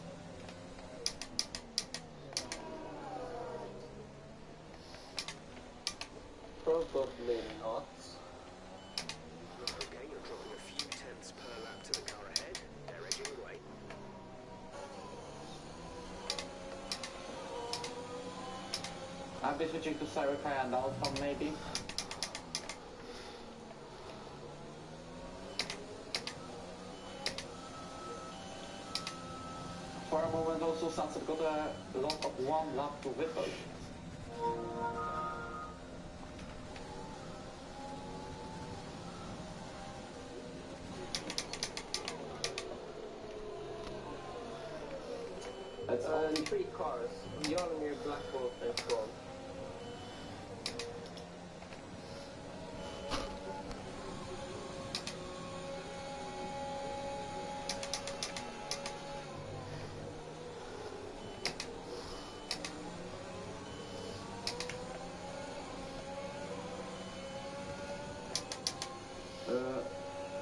Probably not. Okay, you're dropping a few tenths per lap to the car ahead. They're edging away. I'll be switching to Sarakaya and Alpha maybe. For a moment also Sunset got a lot of 1 lap to Whipple. It's only 3 cars. Jormir, Blackwell, and Storm.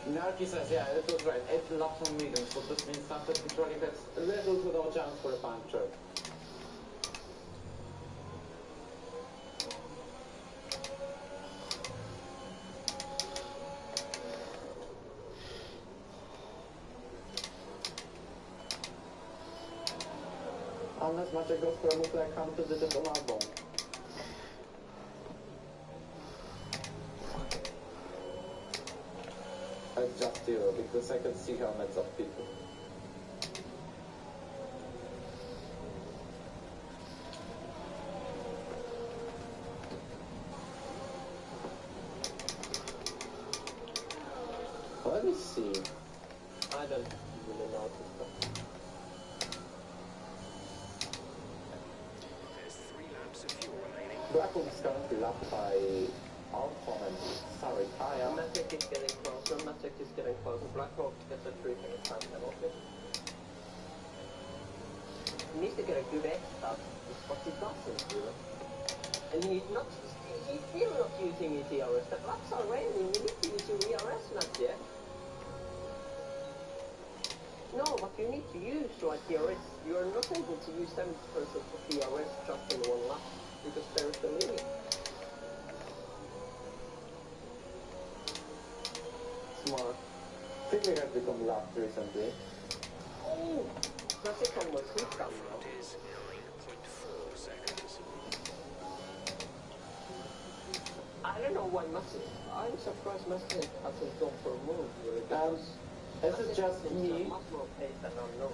Narki says, yeah, it was right, 8 laps on medium, so this means Sunset literally has little to no chance for a puncture. Unless Maciek goes for a move like Hamilton did it on Albon. still because I can see helmets of people. Let me see. I don't really notice that. There's 3 laps of fuel remaining. Black Ops is currently lapped by Alcom and Sarikaya. Matic is getting closer, Matic is getting closer. Black Hawk gets a 3-second time penalty. He needs to get a good X-stop, but he doesn't do it. And he's still not using his ERS. The laps are raining, you need to use your ERS, not yet. No, but you need to use like ERS. You are not able to use 70% of the ERS just in one lap, because there is a limit. Smart. Figley has become lapped recently. Oh! Matic almost hit them now. Front is 9.4 seconds. I don't know why Matic. I'm surprised Matic hasn't gone for a move, really, because Is it just me, much more pace than unknown.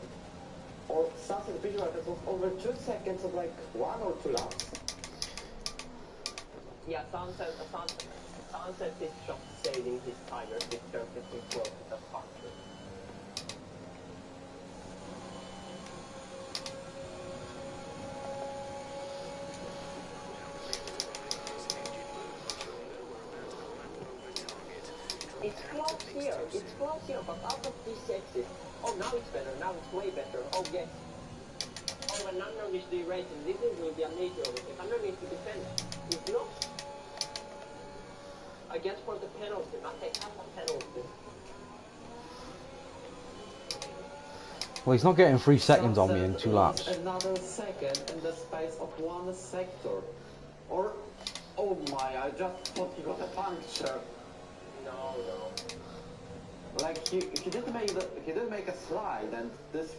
or something visual that was over 2 seconds of like 1 or 2 laps? Yeah, Sunset is just saving his tires with 33 close to the puncture. It's close here, but out of these sexes. Oh, now it's better, now it's way better. Oh, yes. Oh, when unknown is deracing, this will be a major overtake. Unknown needs to defend. He's not. I guess for the penalty, Matic has a penalty. Well, he's not getting 3 seconds on me in 2 laps. Another second in the space of 1 sector. Or, oh my, I just thought he got a puncture. No. Like he didn't make a slide, and this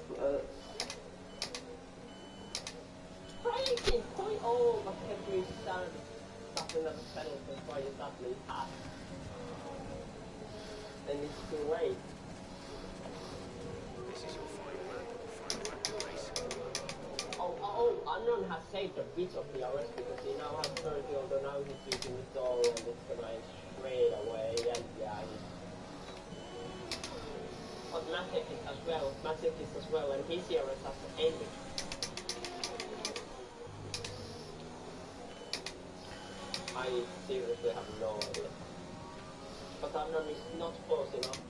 Breaking point. Oh, but Henry started something as a penalty, so you suddenly pass. And it's too late. This is your final lap of the race. Oh, Unknown has saved a bit of the RS because he now has 30, although now he's using it all and it's gonna end straight away, and yeah, but Matic is as well, and his ERS has ended. I seriously have no idea. But Unknown is not close enough.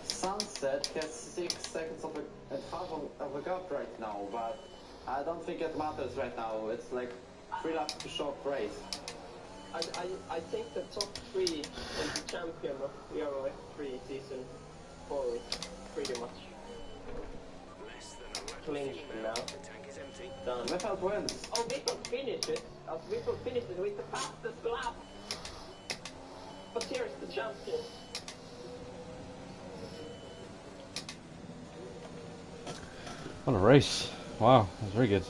Sunset has 6 seconds of a half of a gap right now, but I don't think it matters right now. It's like 3 laps to short race. I think the top 3 and the champion of Euro F3 season 4 is pretty much Less than a lap of clinched fuel now. now. The tank is empty. Done. Without wins. Oh, Whipple finished it. Whipple finished it with the fastest lap. But here's the champion. What a race. Wow, that's very good.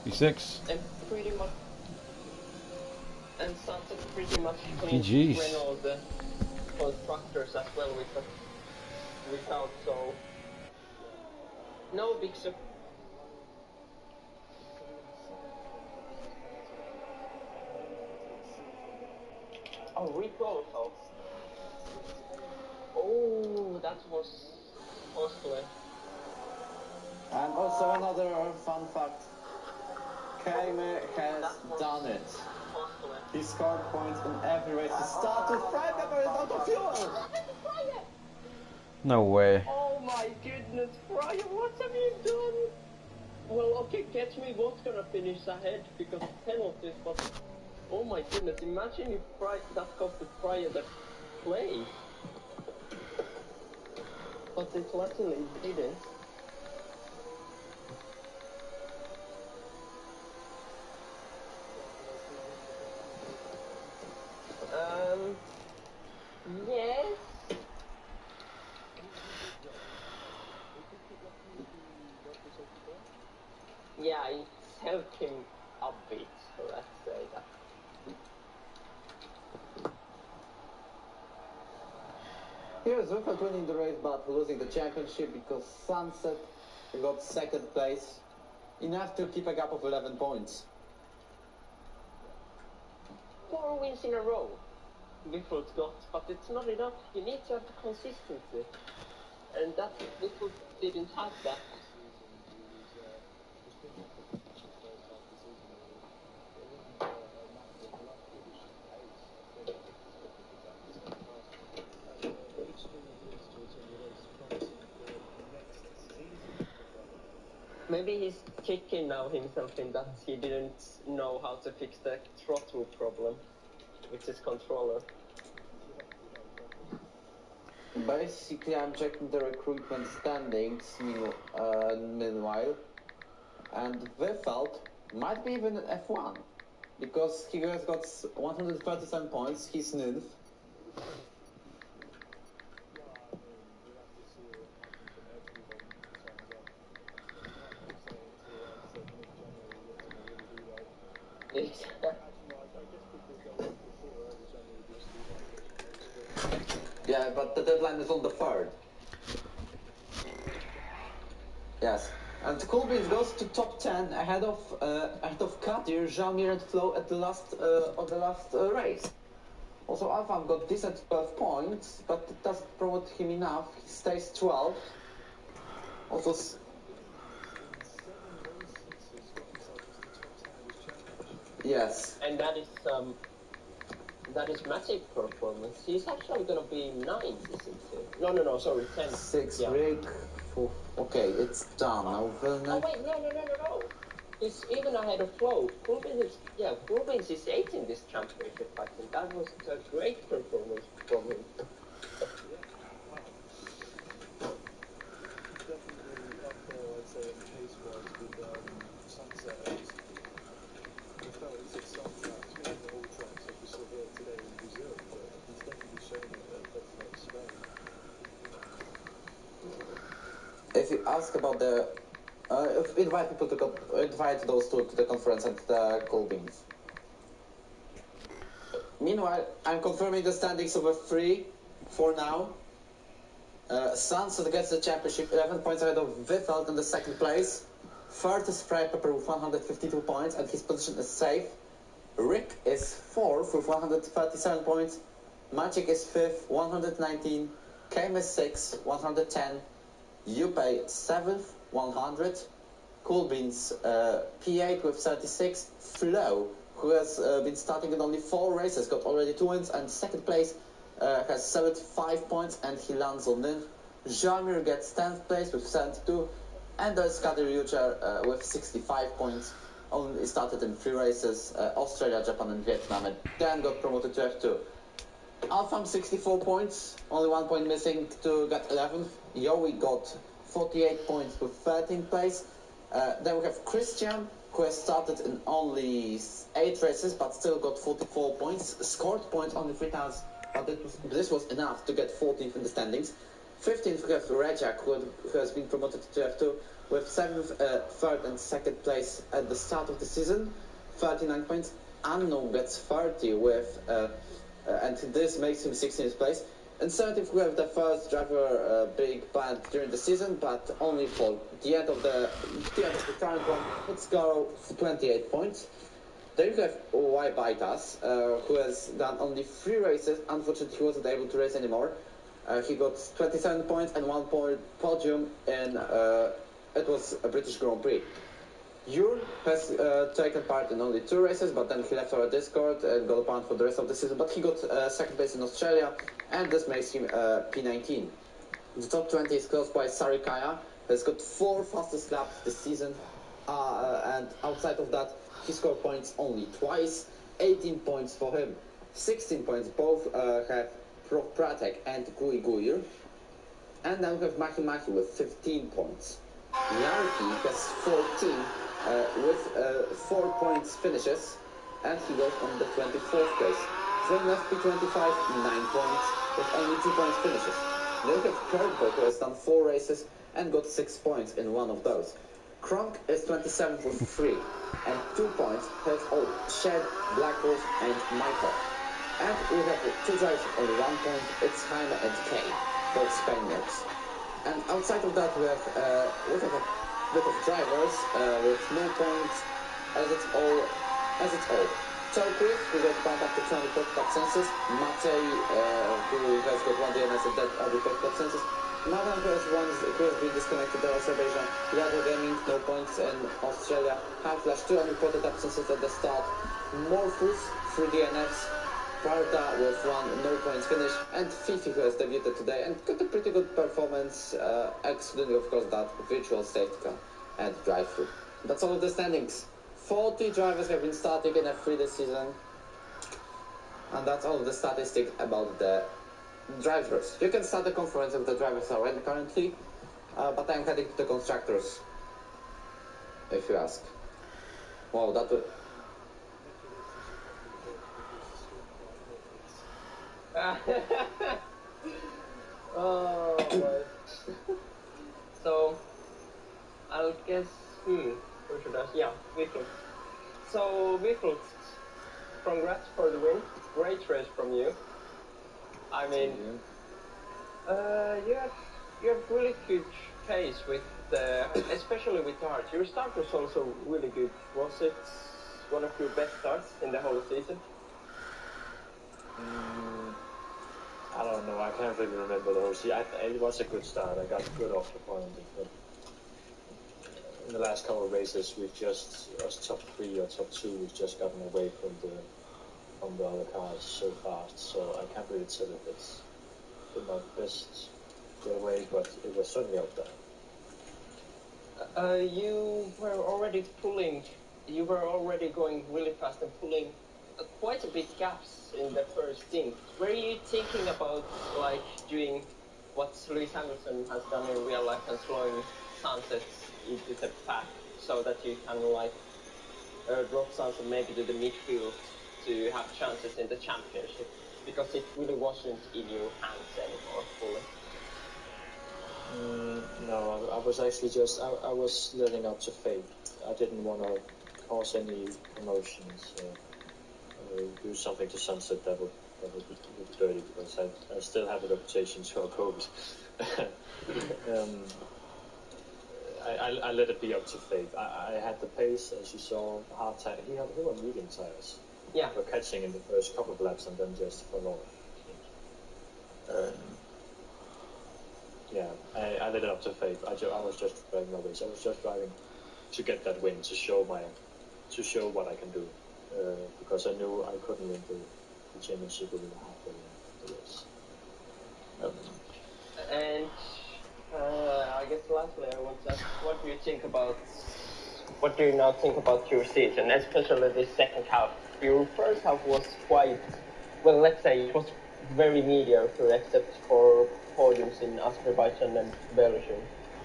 P6. And pretty much. And Sunset pretty much GG's. cleaned Renault the constructors as well without so. No big surprise. Oh, Rick also. Oh, that was costly. And also another fun fact. Kaime has done it. Costly. He scored points in every race. He started Friday, but it's out of fuel! No way. Oh my goodness, Brian, what have you done? Well, okay, catch me what's gonna finish ahead because of penalties, but oh my goodness, imagine if that cost Brian the place. But it luckily didn't. Yes. Yeah, it helped him a bit. So let's say that. Here's Zuffert winning the race but losing the championship because Sunset got second place. Enough to keep a gap of 11 points. 4 wins in a row. Biffle's got, but it's not enough. You need to have the consistency. And that Biffle didn't have that. Maybe he's kicking now himself in that he didn't know how to fix the throttle problem with his controller. Basically, I'm checking the recruitment standings meanwhile, and Wefeld might be even an F1 because he has got 137 points. He's ninth. Yeah, but the deadline is on the 3rd. Yes. And Coolbeans goes to top 10 ahead of Kadir, Jamir and Flo at the last race. Also, Alfam got decent 12 points, but it doesn't promote him enough. He stays 12. Also, yes. And that is massive performance. He's actually gonna be 9th, isn't he? No, sorry, 10th. 6 yeah. rig. Okay, it's done now. Oh wait, no. He's even ahead of Flo. Coolbeans is 8th in this championship, I think. That was a great performance from him. Definitely up there, I'd say, in pace-wise with Sunset. I felt he's at some tracks, maybe not all tracks, like we saw here today in Brazil, but he's definitely shown it at places like Spain. If you ask about the, invite people to invite those two to the conference at the Coolbeans. Meanwhile, I'm confirming the standings over 3 for now. Sunset gets the championship, 11 points ahead of Wefeld in the second place. Third is Fry Pepper with 152 points, and his position is safe. Rick is 4th with 137 points. Maciek is 5th, 119. Kame is 6th, 110. Juppé 7th, 100. Coolbeans P8 with 36. Flo, who has been starting in only 4 races, got already 2 wins, and second place has 75 points, and he lands on ninth. Jamir gets 10th place with 72, and there's Kadir Yucher with 65 points. Only started in 3 races, Australia, Japan, and Vietnam, and then got promoted to F2. Alfam 64 points, only 1 point missing to get 11th. Yowie got 48 points with 13th place. Then we have Christian, who has started in only 8 races, but still got 44 points. Scored points only 3 times, but this was enough to get 14th in the standings. 15th we have Rejak, who has been promoted to F2 with 7th, 3rd and 2nd place at the start of the season, 39 points. Anno gets 30 with, and this makes him 16th place. And 17th we have the first driver big band during the season, but only for the end of the current one. Let's go 28 points. Then you have Y Baitas, who has done only 3 races. Unfortunately, he wasn't able to race anymore. He got 27 points and 1 point podium in, it was a British Grand Prix. Yur has taken part in only 2 races, but then he left our Discord and got banned for the rest of the season. But he got 2nd place in Australia, and this makes him P19. The top 20 is closed by Sarikaya, who has got 4 fastest laps this season, and outside of that, he scored points only twice. 18 points for him, 16 points. Both have Prof Pratek and Gui Guir. And then we have Maki with 15 points. Yarki has 14 with 4 points finishes, and he goes on the 24th place. Then left P25, 9 points, with only 2 points finishes. Then we have Kurtberg, who has done 4 races and got 6 points in one of those. Kronk is 27th with 3, and 2 points have all Shed, Black Wolf, and Michael. And we have 2 drivers on 1 point, it's Jaime and Kay, both Spaniards. And outside of that we have a bit of drivers with no points as it's all. Turquoise, who got bumped up to 200 prototype census. Matej, who has got 1 DNS and that every prototype census. Madan, who has been disconnected to Azerbaijan. Yado Gaming, no points in Australia. Half-Flash, 200 prototype census at the start. Morphus, 3 DNFs. Parta with 1 no points finish. And Fifi, who has debuted today and got a pretty good performance, excluding of course that virtual safety car and drive-through. That's all of the standings. 40 drivers have been starting in F3 this season, and that's all of the statistics about the drivers. You can start the conference if the drivers are in currently, but I'm heading to the constructors, if you ask. Wow, that would... Oh boy. So, I'll guess, who should I? Yeah, Wickles. So, Wickles, congrats for the win. Great race from you. I mean, you have really good pace with especially with the heart. Your start was also really good. Was it one of your best starts in the whole season? I don't know. I can't really remember the whole season. It was a good start. I got good off the point, but in the last couple of races, we've just us top 3 or top 2. We've just gotten away from the other cars so fast. So I can't really tell if it's been my best getaway, but it was certainly up there. You were already going really fast and pulling quite a bit gaps in the first stint. Were you thinking about like doing what Lewis Hamilton has done in real life and slowing Sunsets into the pack so that you can like drop Sunset maybe to the midfield to have chances in the championship? Because it really wasn't in your hands anymore fully. No, I was actually just I was letting up to fate. I didn't want to cause any commotions. Do something to Sunset that would be dirty, because I still have a reputation to uphold. I let it be up to fate. I had the pace, as you saw, hard time. He were medium tires. Yeah. Were catching in the first couple of laps and then just fell off. Yeah, I let it up to fate. I was just driving my race. I was just driving to get that win, to show what I can do, because I knew I couldn't win the championship within halfway in the race. And I guess lastly, I want to ask, what do you now think about your season, especially this second half? Your first half was quite, well, let's say it was very mediocre, except for podiums in Azerbaijan and Belgium.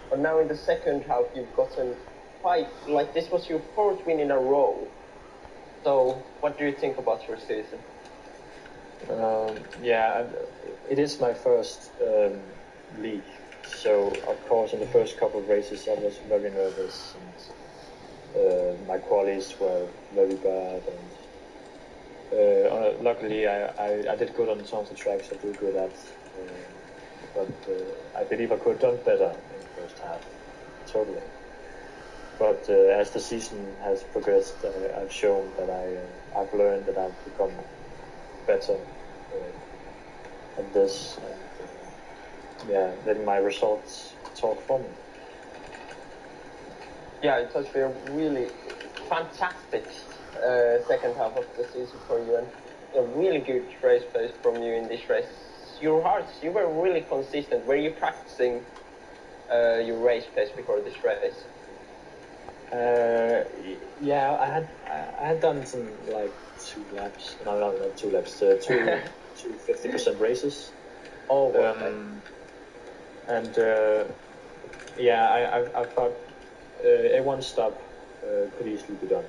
But now in the second half, you've gotten quite, like this was your 4th win in a row. So, what do you think about your season? Yeah, it is my first league, so of course in the first couple of races I was very nervous, and my qualities were very bad, and luckily I did good on some of the tracks I do good at, but I believe I could have done better in the first half, totally. But as the season has progressed, I've shown that I've learned that I've become better at this, and letting my results talk for me. Yeah, it has been a really fantastic second half of the season for you, and a really good race pace from you in this race. Your hearts, you were really consistent. Were you practicing your race pace before this race? Yeah, I had done some like 2 laps. No, not 2 laps. 2 50% races. Oh, okay. And I thought A1 stop could easily be done.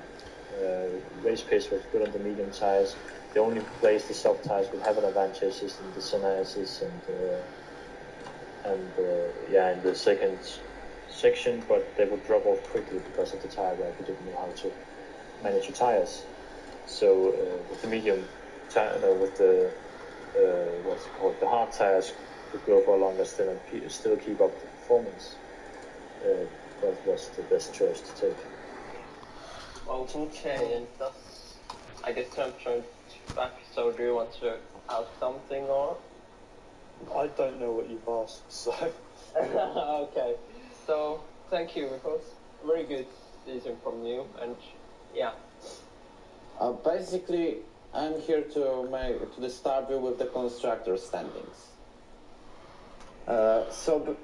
Race pace was good on the medium tires. The only place the soft tires would have an advantage is in the Sennheises and in the second section, but they would drop off quickly because of the tire wear. We didn't know how to manage your tires. So with the medium tire, with the what's it called, the hard tires could go for a longer stint and still keep up the performance. That was the best choice to take. Okay, and that's, I guess I'm trying back, so do you want to add something or? I don't know what you've asked, so... Okay, so thank you, it was very good decision from you, and yeah. Basically, I'm here to start you with the constructor standings. So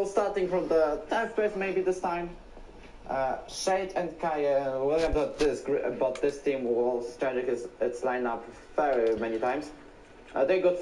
starting from the 10th place maybe this time, Shade and Kaya, William about this team will strategize its lineup very many times. They got